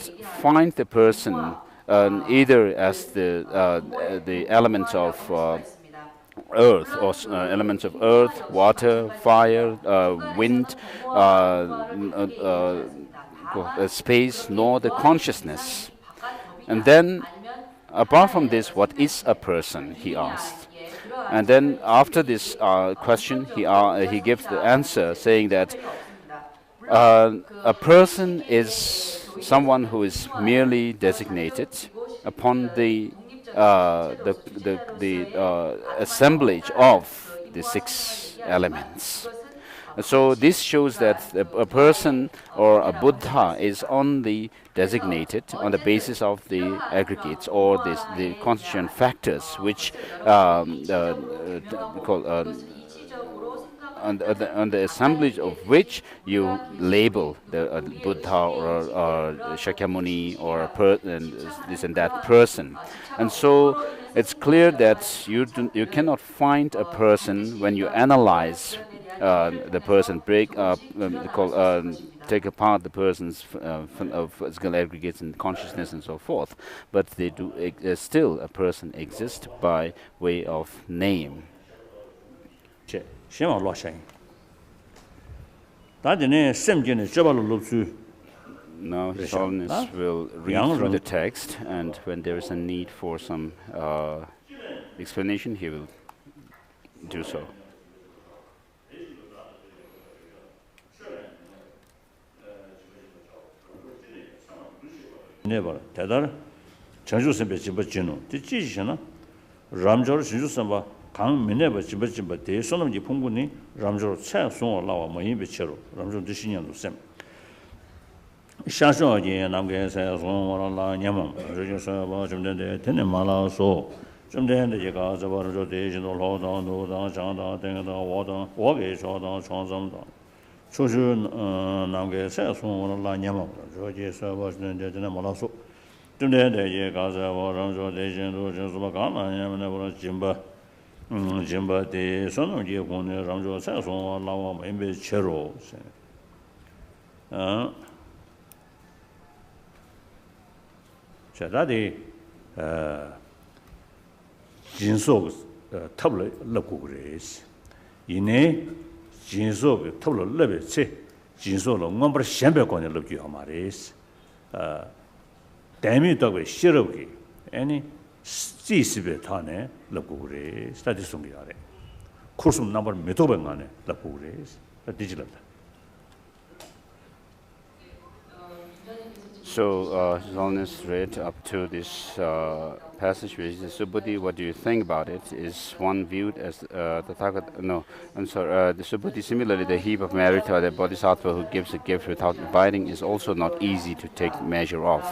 find the person either as the elements of earth, or elements of earth, water, fire, wind, space, nor the consciousness. And then, apart from this, what is a person, he asked. And then after this question, he gives the answer saying that a person is someone who is merely designated upon the assemblage of the 6 elements. So this shows that a person or a Buddha is only designated on the basis of the aggregates or the constituent factors, which on the assemblage of which you label the Buddha or Shakyamuni or this and that person. And so it's clear that you cannot find a person when you analyze the person, take apart the person's physical aggregates and consciousness and so forth. But they do still a person exists by way of name. Now His Holiness will read through the text, and when there is a need for some explanation, he will do so. Never. Tedar, Chanju Sembe Chibachino, the Chishana, Ramjor Shinjusamba, Kang Mineva Chibachimba, the son of the Punguni, Ramjor Chan Son Lawa, Mayin Bichero, Ramjor Dishinan Sem. 샤쇼지 남게서 손으로라 냠음 저기서 뭐 좀된데 되네 말아서 좀 되는데 제가 저버저 대신도 로도도 장다 등도 와도 와게 저도 총점도 초주 남게서 손으로라 냠음 저기서 뭐 좀된데 되네 말아서 좀 되는데 제가 저버저 대신도 저서 가만히 보러 짐바데 손으로 공내 ram조 사서 라와 멤베 체로 자, 다디 진속 탑을 넣고 그래서 이내 진속 탑을 넣으면서 진속을 뭔가 셴배권을 넣기 하마레스 대미덕의 시럽기 아니 지스베 타네 넣고 그래 스타디 송기하래 코스 넘버 메토뱅 안에 넣고 그래서 디지털다. So, His Holiness read up to this passage which is Subhuti. What do you think about it? Is one viewed as the Subhuti, similarly, the heap of merit or the Bodhisattva who gives a gift without abiding is also not easy to take measure of.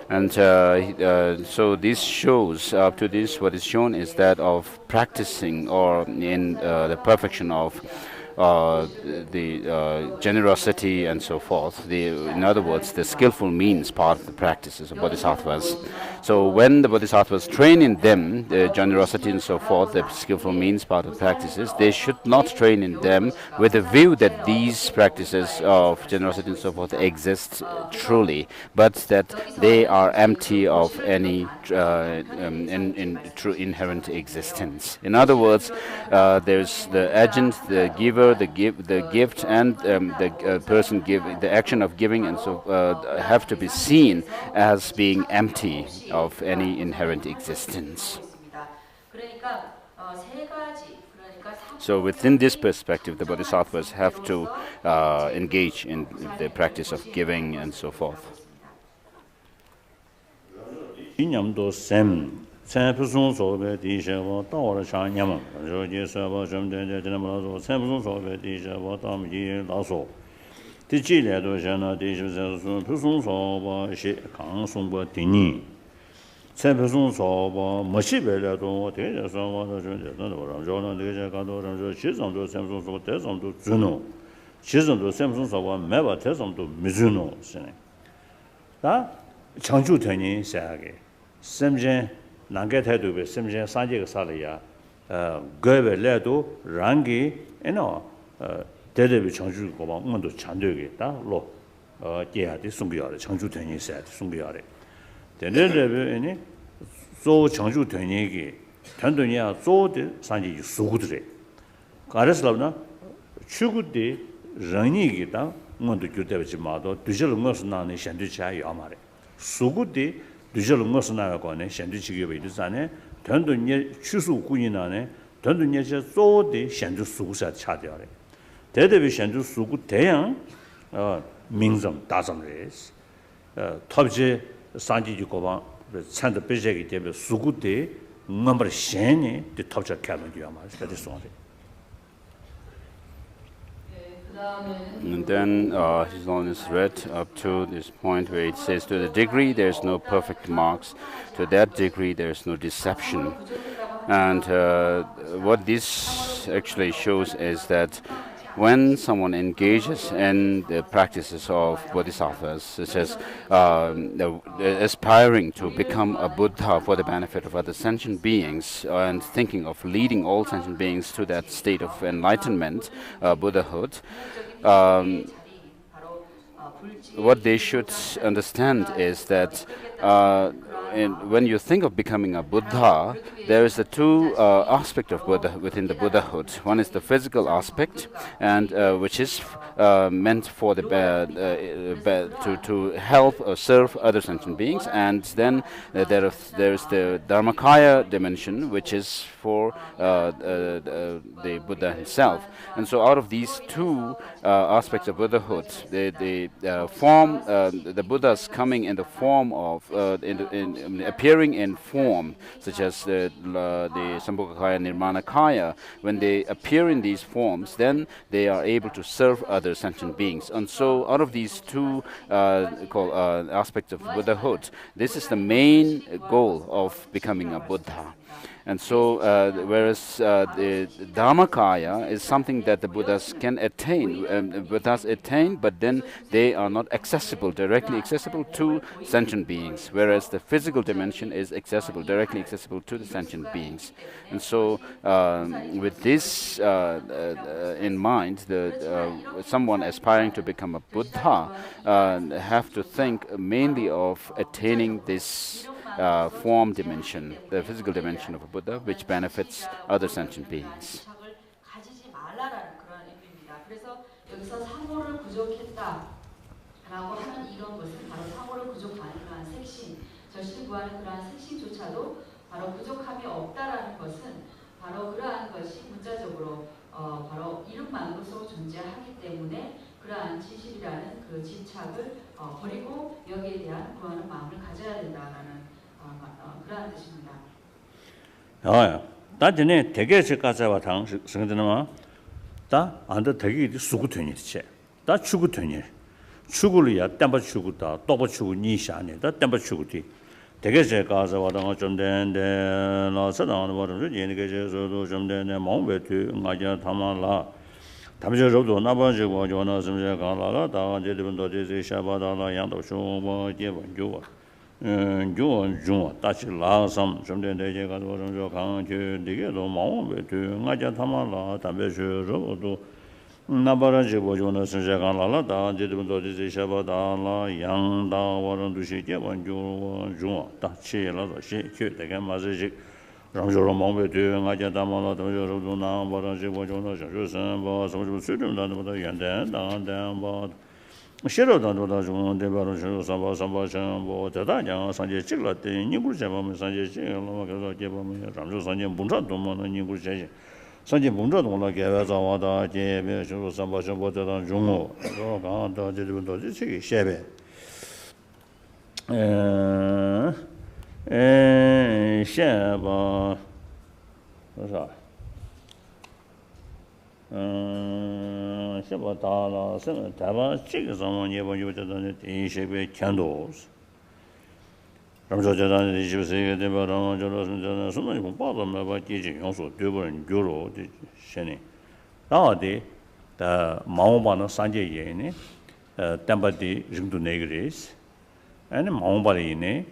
And so this shows, up to this, what is shown is that of practicing or in the perfection of the generosity and so forth. In other words, the skillful means part of the practices of bodhisattvas. So when the bodhisattvas train in them the generosity and so forth, the skillful means part of the practices, they should not train in them with a view that these practices of generosity and so forth exist truly, but that they are empty of any true inherent existence. In other words, there's the agent, the giver, the gift, and the person giving, the action of giving, and so have to be seen as being empty of any inherent existence. So within this perspective, the bodhisattvas have to engage in the practice of giving and so forth. Sampusun sobe disha taora chanyam, Roji Saba Jumde General, Sampusun sobe disha tam yi laso. Tichile do Jana disha Pusun soba shi Kang Sumba Tini. Sampusun soba Mashibela do Teja Sama Jona Deja Kado Shizam do Samsun soba Tesam to Juno. Shizam do Samsun soba Meva Tesam to Mizuno. Da Changju Tani Sage. Samjen Nanget had to be Simjan Sanjay Salia, Gove Ledo, Rangi, and all, Dedevi Changju Goban to Chandugi, that law, yeah, this Sungiari, Changju Tani said, Sungiari. Then any so Changju Tanigi, Tandunia, so the Sanji Sugudre. Kareslavna, Chugudi, Ranigi, want to do David Mado, Dijal Mercenani, Shanducha Yamare. Sugudi. Digital Mercenary Gone, Shanduchi Vidane, Tundun Chusu Guinane, Tundun so de Shandu Susa Chadiare. Dedevi Shandu Sugu Tayang Mingzam Dazam race. Topje Sanji Yukovan, the Santa Pejaki Debe Sugu de number Shani, the Topja Cabin Yamas, that is one. And then His Holiness read up to this point where it says, to the degree there is no perfect marks, to that degree there is no deception. And what this actually shows is that when someone engages in the practices of bodhisattvas, such as aspiring to become a Buddha for the benefit of other sentient beings, and thinking of leading all sentient beings to that state of enlightenment, Buddhahood, what they should understand is that when you think of becoming a Buddha, there is the two aspects of Buddha within the Buddhahood. One is the physical aspect, and which is meant for the to help or serve other sentient beings, and then there is the Dharmakaya dimension, which is for the Buddha himself. And so, out of these two aspects of Buddhahood, the Buddhas coming in the form of appearing in form, such as the Sambhogakaya, Nirmanakaya, when they appear in these forms, then they are able to serve other sentient beings. And so out of these two aspects of Buddhahood, this is the main goal of becoming a Buddha. And so, whereas the Dharmakaya is something that the Buddhas can attain, Buddhas attain, but then they are not directly accessible to sentient beings, whereas the physical dimension is directly accessible to the sentient beings. And so, with this in mind, someone aspiring to become a Buddha have to think mainly of attaining this form dimension, the physical dimension of a Buddha, which benefits other sentient beings. 가지지 말라라는 그런 의미입니다. 그래서 여기서 상호를 부족했다라고 하는 이런 것은 바로 상호를 부족하는 그러한 색신, 절실히 구하는 그러한 색신조차도 바로 부족함이 없다라는 것은 바로 그러한 것이 문자적으로 바로 이름만으로서 존재하기 때문에 그러한 진실이라는 그 집착을 버리고 여기에 대한 구하는 마음을 가져야 된다라는 그러한 뜻입니다. 다 전에 대개 가자와 당 성전은 다 안도 되게 수구튼이지. 다 추구튼이. 추구리야 땜바 추구다. 또바 추구 니샤네. 다 땜바 추구디. 대개 가자와 당 좀 된데 나서는 뭐를 얘기게 저도 좀 되네. 마음베트 맞아 담아라. 담저로도 나버지고 저는 섬제 가라라. 다 제대로도 제시 샤바다라 양도 쇼뭐 제번조. 중 다시 라삼 좀 되게 가서 좀 강제 되게도 마음베트 맞아 담아라. 담배저로도 나버지 보존은 섬제 가라라. 다 제대로도 제시 샤바다라 양다 원도시 제번조 중 다시 라서 시켜 되게 맞지. ramjoro mongbe de ngaja damala domjoro duna baraje bojono shajusan ba samju sudum dan boda yanden dan ba shiro dan boda jung de baro shiro samba chan bo da nya sanje chigla de ningul jaba me sanje chigla ma ga ge ba me ramjo sanje bunja do ma na ningul je sanje bunja do la ge wa za wa da je me shiro samba chan bo da jung o ga da je de do je chi shebe 샤바 뭐라 샤바다라 선 다바 지금 상황에 보여주던 인식의 견도스 ramjojadan jibse de baran jorosun sunai bon pardon ma ba ji yongso de bon gyoro de shene daade da maoba sanje ye ne tambadi jingdu negres ane maoba ne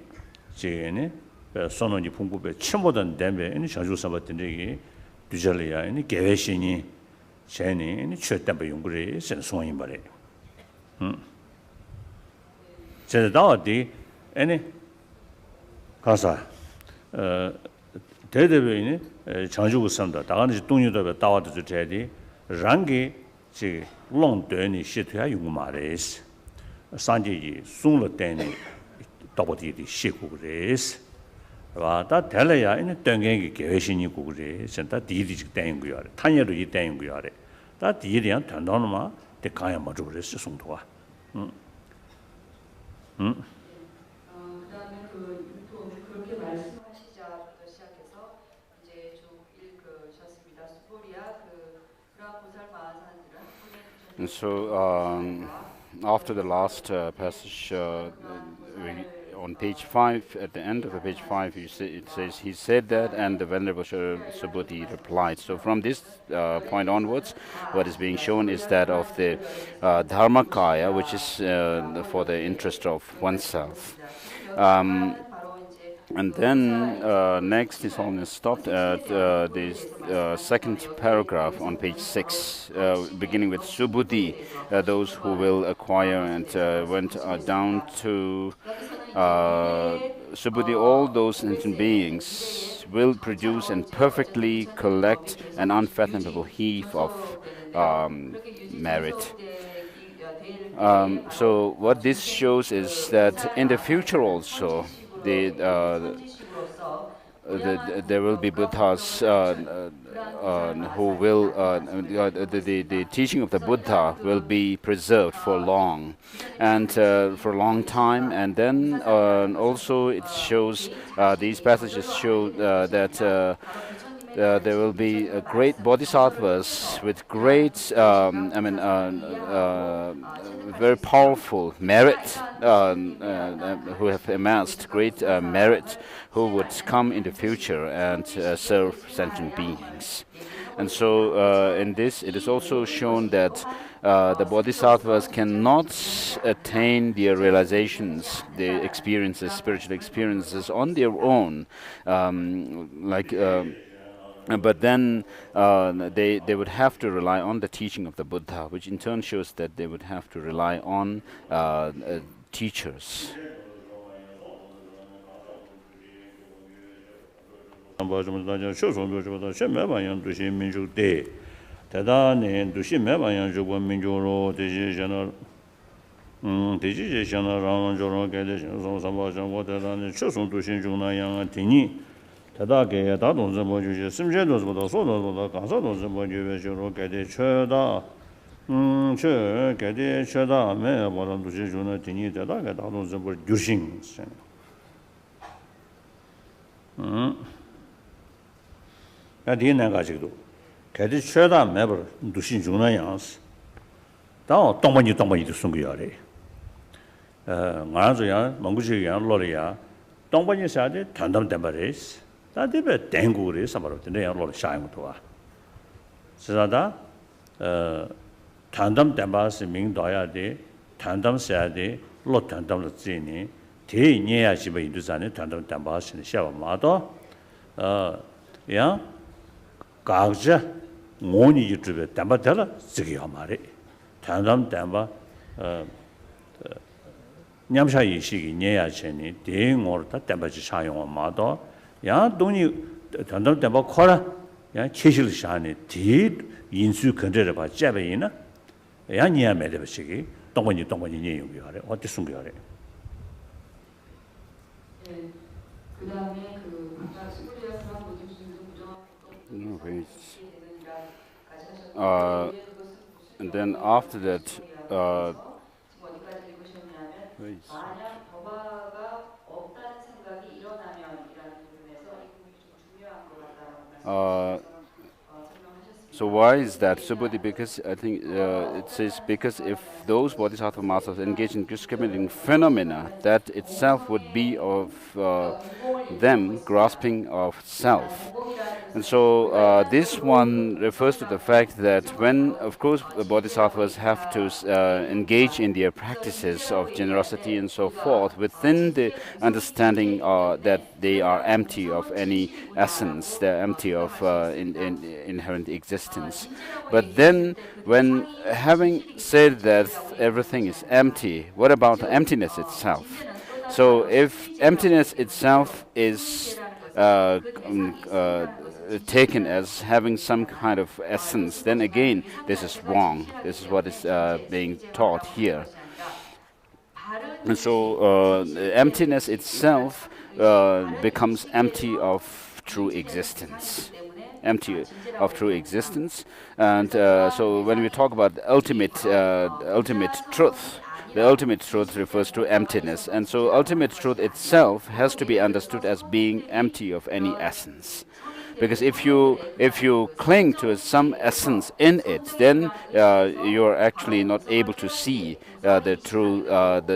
제네 선언이 풍부배 침보던 데에 이 자주 사봤던데 뒤절이야 이 계획신이 제네 이 최대한 연구를 선송인 말이에요. 제가 어디 아니 가서 대대변이 장주고 산다. 다가는 동료들 따와도 돼야지. 랑게 지 롱드니 시트야 용 말이스. 산지지 송로 때니 더버디디 시고그레스 와다 달라야 이 땡갱이 계획신이 고그레 진짜 디디직 땡인 거야 탄여로 이 땡인 거야 다 디디한 단단마 데 가야 맞어 그랬어 송도와 그다음에 그렇게 말씀하시자부터 시작해서 이제 쭉 읽으셨습니다. 수보리아 그런 보살 마하사들은 And so after the last passage on page 5, at the end of the page 5, it says, he said that, and the Venerable Subhuti replied. So from this point onwards, what is being shown is that of the Dharmakaya, which is for the interest of oneself. And then next is Holiness stopped at the second paragraph on page 6, beginning with Subhuti, those who will acquire, and went down to Subhuti, all those sentient beings will produce and perfectly collect an unfathomable heap of merit. So what this shows is that in the future also, there will be Buddhas who will the teaching of the Buddha will be preserved for long, and for a long time. And then also it shows these passages show that there will be great bodhisattvas with great, very powerful merit, who have amassed great merit, who would come in the future and serve sentient beings. And so in this, it is also shown that the bodhisattvas cannot attain their realizations, the experiences, spiritual experiences on their own, but then they would have to rely on the teaching of the Buddha, which in turn shows that they would have to rely on teachers. 대다게 다동서 뭐주지 심제도서보다 소도보다 가서도서 뭐주베 저로 개대 쳐다 저 개대 쳐다에 뭐라도 주는 되니 대다게 다동서 뭐 주신 아디나 가지고 개대 쳐다 매버 두신 주는 양스 다 동번이도 숨겨야래 나저야 몽구지야 로리야 동번이 사데 단담담바레스 다데베 땡구리 사바로데 양로를 샤잉도와 지자다 단담담바스 민도야데 단담사야데 로 단담을 지니 대니야시베 인도산에 단담담바스는 샤와마도 야 가자 모니 유튜브에 담바달라 지기야 말이 단담담바 냠샤이 시기 녀야체니 대응을 다 담바지 사용하마도 야 돈이 단담담바 코라 야 체실샤니 디 인수 근저를 봐 잡이나 야 녀야메데 시기 동번이 녀용이하래 어디 숨겨하래 그다음에 그 아까 수고리아스랑 and then after that 만약 법화가 없다는 생각이 일어나면이라는 부분에서 이 부분이 좀 중요한 것 같다라고 so why is that? So, because I think it says because if those bodhisattva masters engage in discriminating phenomena, that itself would be of them grasping of self. And so this one refers to the fact that when, of course, the bodhisattvas have to engage in their practices of generosity and so forth, within the understanding that they are empty of any essence, they're empty of inherent existence. But then, when having said that everything is empty, what about the emptiness itself? So if emptiness itself is taken as having some kind of essence, then again this is wrong. This is what is being taught here. And so emptiness itself becomes empty of true existence. Empty of true existence. And so when we talk about the ultimate truth, the ultimate truth refers to emptiness. And so ultimate truth itself has to be understood as being empty of any essence. Because if you cling to some essence in it, then you're actually not able to see the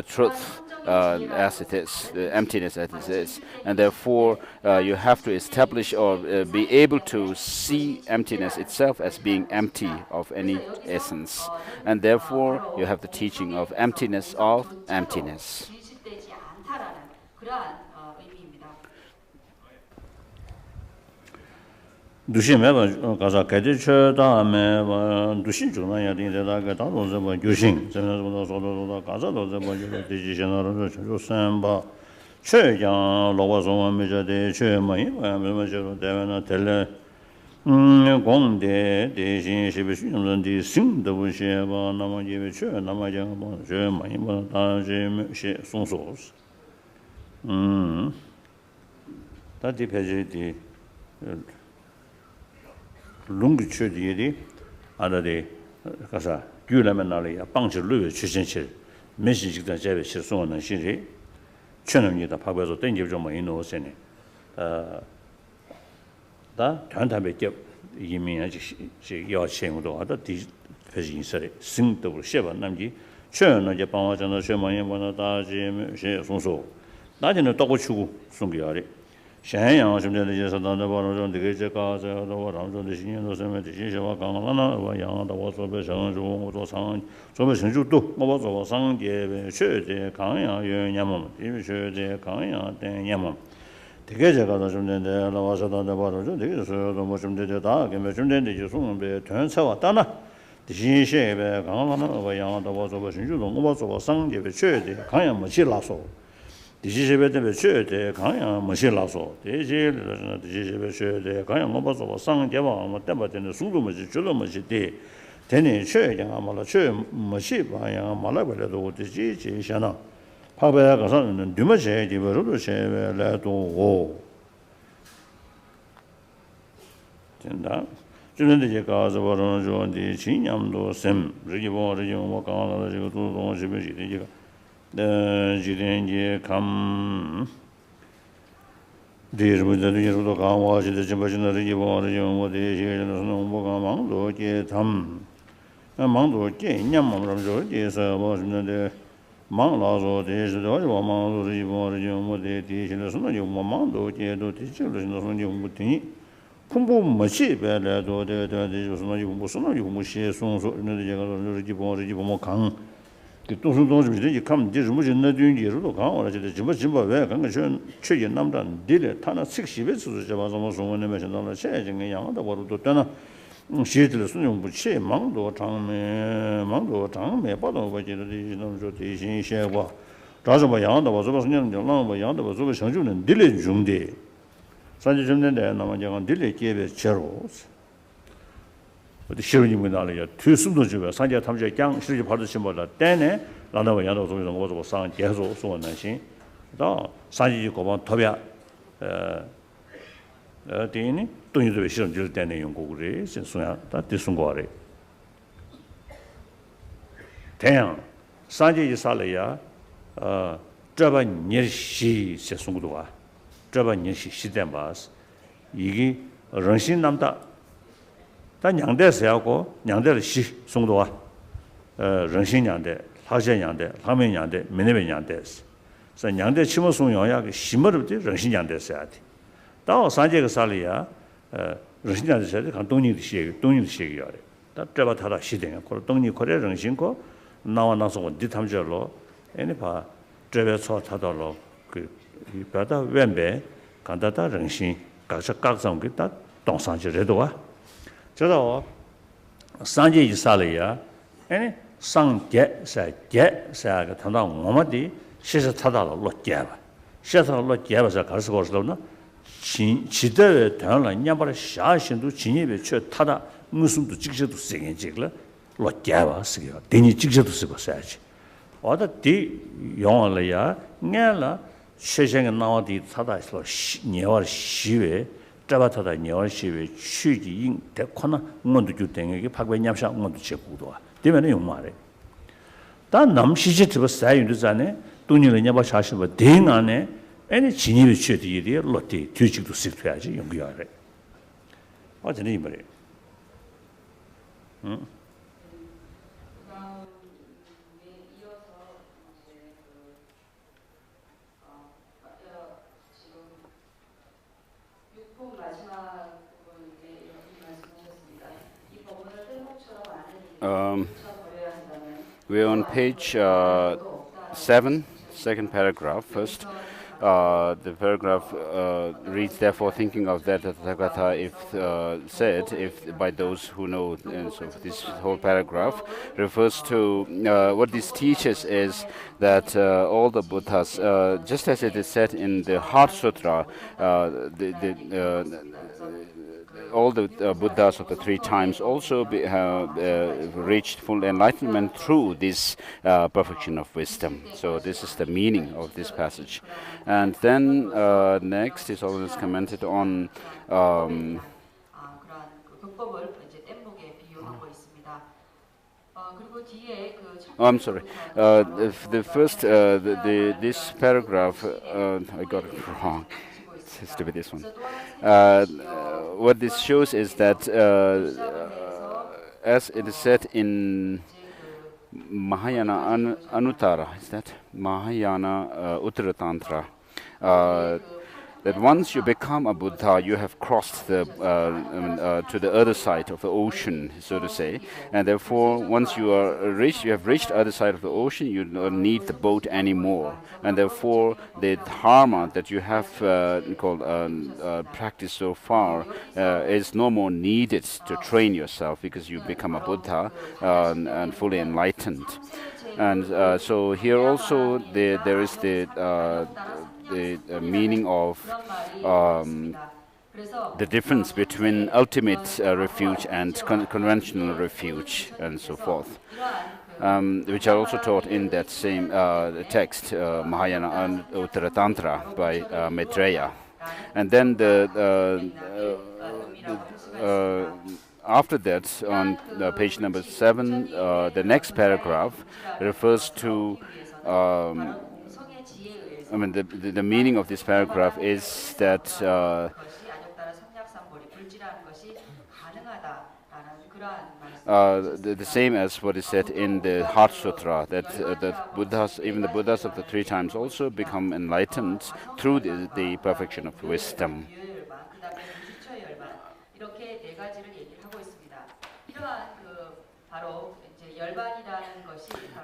truth as it is, the emptiness as it is, and therefore you have to establish or be able to see emptiness itself as being empty of any essence, and therefore you have the teaching of emptiness of emptiness. 두신 매번 가서 개들 다음에 두신 중간에 되다가 다도서 뭐 유신 저는 소도도 가서도 뭐 디지셔널로 조선바 최장 로바송 메저데 최마이 뭐저로 대면은 텔레 공대 대신 시비신론디 신도부시바 나머지에 최 나머지가 뭐 최마이 뭐 다시 시 송소스 다디 페이지 lungu chudi 안에 가서 규라면 나리야 방지를 추진치 메시 직단 제베 실송하는 시리 천원이다 파고서 땡겨 좀 많이 넣었으니 다 단단하게 이민하지 야생도 하다 디 회진설에 승도로 쉐바 남기 천원 이제 방화전의 쉐만이 뭐나 다지 쉐 송소 나중에 또 고치고 송기야리 咸阳什么的也是当的包中这个这个这个我当中的新都什么这些我刚刚那我养的我做不成就我做上做不成就多我做上节学的康养有年嘛因为学的康养的年嘛这个这个什么的那我说当的包中这个是我什么的大跟什么的就送被团车啊当然这些呗刚刚那我养的我做不成就多我做上节学的康养没去拉手 디지베데 쉐데 강양 머실라서 디지르 디지베 쉐데 강양 뭐버서 상게바 뭐 때바데는 숨도 뭐지 줄로 뭐지데 되네 쉐양 아마라 쉐 뭐시 바야 말아버려도 디지지 샤나 파베야 가서는 뉴머제 디버로 쉐베라도 오 된다 주는데 제가 가서 버는 좋은데 진ям도 셈 리보 리모 강하다 지금 또 집에 지가 지renje kam dirbudaru yerudo kamwaji de jibajinari yibori yomode yejeno nomboga mangdo ke tham mangdo ke nyamamram jo ke sa bosnade manglazo de jdo mangdo yibori yomode de jeno yomo mangdo ke do de jelo no yomuti kumbu machi bele do de josno yomo sono yomo she sonso ne de jega yibori yomo kang 그 동서동집이 이제 가면 이제 뭐 전나 뒤로 가고 이제 집어 왜 간가 전 최근 남단 딜에 타나 식십에서 잡아서 뭐 소문에 매셔서 최근에 양도 버도 되나 시들을 수용 부치 망도 장매 받아 가지고 이놈 저 대신 쉐고 자주 뭐 양도 버서 그냥 뭐 양도 버서 성주는 딜에 중대 산지 좀 된데 나만 장 딜에 개베 제로 어디 시원님이 나려요. 투숨도 주고 산재 탐제 장 실지 받으신 거다. 때네 라나와 야도 소리도 모두 상 계속 소원하신. 다 산지 고반 토비아 되니 돈이도 실은 줄 때네 연구를 신소야 다 뜻은 거래. 태양 산지 살려야 저번 일시 세송도 와. 저번 일시 시대 봐스 이게 런신 남다 단 양대세하고 양대를 시 송도와 런신 양대, 사제 양대, 화면 양대, 면외 양대스. 그래서 양대 치모 송용야 그 심어를 런신 양대세야 돼. 또 산제가 살이야 런신 양대세야 간 동리의 시기야. 다 잡아타라 시대야. 그 동리 거래 런신고 나와 나서 디탐절로 애니 봐. 저에서 타달로 그 바다 왼배 간다다 런신 각성 그다 동산지래도 와. 저도 산지 이살이야. 아니 상계 사가 탄다 뭐마디 시서 타다로 로게바. 시서 로게바서 가서 거슬러나 지대 대한라 냐바라 샤신도 진입에 쳐 타다 무슨도 직접도 세게 찍라 로게바 쓰기가 대니 직접도 쓰고 써야지. 어디 디 용어라야 냐라 세상에 나와디 타다서 녀월 시외 잡아타다 녀시에 취지인 대코나 응원도 주땡에게 박외냠샤 응원도 제구도와 되면은 용말에 다 남시지 집어 사이르자네 돈이를 냐바 샤시버 대안에 애니 진입이 취지에 로티 뒤직도 쓸어야지 용기하래 어제는 이 말이에요. We're on page 7, second paragraph. First, the paragraph reads, therefore, thinking of that Tathagata, if said, if by those who know, so this whole paragraph refers to what this teaches is that all the Buddhas, just as it is said in the Heart Sutra, all the Buddhas of the three times also have reached full enlightenment through this perfection of wisdom. So this is the meaning of this passage. And then next is always commented on 그리고 뒤에 그 Oh, I'm sorry. The first, this paragraph, I got it wrong. It has to be this one. What this shows is that, as it is said in Mahayana Anuttara, is that Mahayana Uttara Tantra, that once you become a Buddha, you have crossed the to the other side of the ocean, so to say, and therefore, once you have reached the other side of the ocean, you don't need the boat anymore, and therefore, the Dharma that you have practiced so far is no more needed to train yourself because you become a Buddha and fully enlightened. And so here also there is the meaning of the difference between ultimate refuge and conventional refuge and so forth, which are also taught in that same text, Mahayana Uttara Tantra by Maitreya. And then after that, on page number 7, the next paragraph refers to the meaning of this paragraph is that the same as what is said in the Heart Sutra, that Buddhas, even the Buddhas of the 3 times, also become enlightened through the perfection of wisdom.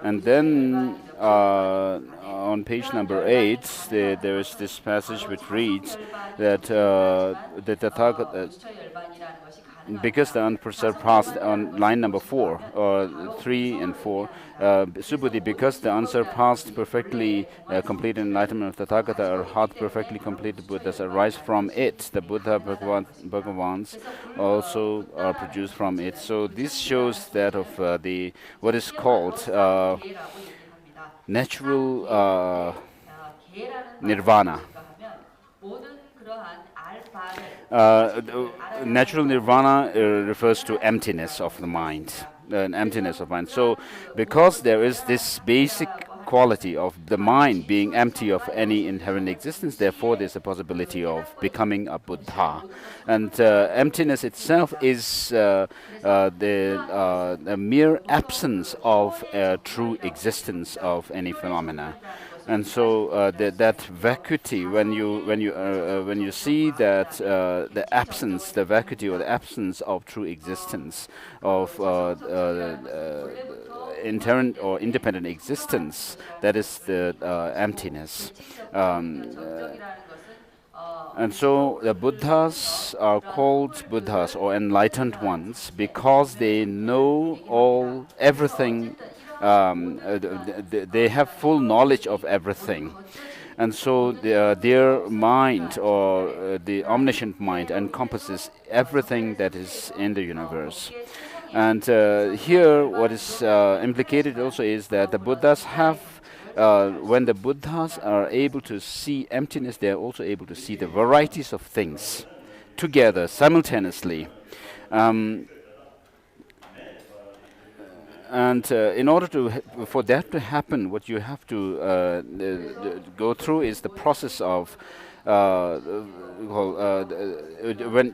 And then on page number 8, there is this passage which reads that the Tathagata, because the unsurpassed, on line number 4, or 3 and 4, Subhuti, because the unsurpassed, perfectly completed enlightenment of Tathagata, or heart perfectly completed Buddhas arise from it. The Buddha Bhagavans also are produced from it. So this shows that of the what is called natural Nirvana. Natural Nirvana refers to emptiness of the mind, So, because there is this basic quality of the mind being empty of any inherent existence, therefore there's a possibility of becoming a Buddha. And emptiness itself is the mere absence of true existence of any phenomena. And so that vacuity, when you see that the absence, the vacuity or the absence of true existence, of inherent or independent existence, that is the emptiness. And so the Buddhas are called Buddhas or enlightened ones because they know everything. They have full knowledge of everything, and so their mind, or the omniscient mind, encompasses everything that is in the universe. And here what is implicated also is that the Buddhas have, when the Buddhas are able to see emptiness, they are also able to see the varieties of things together simultaneously. And in order for that to happen, what you have to go through is the process of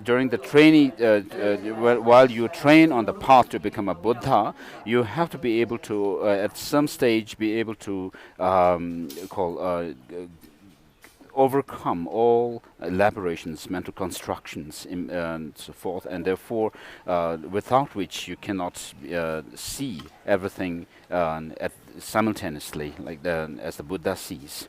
during the training, while you train on the path to become a Buddha, you have to be able to, at some stage, be able to overcome all elaborations, mental constructions, and so forth, and therefore, without which you cannot see everything simultaneously, as the Buddha sees.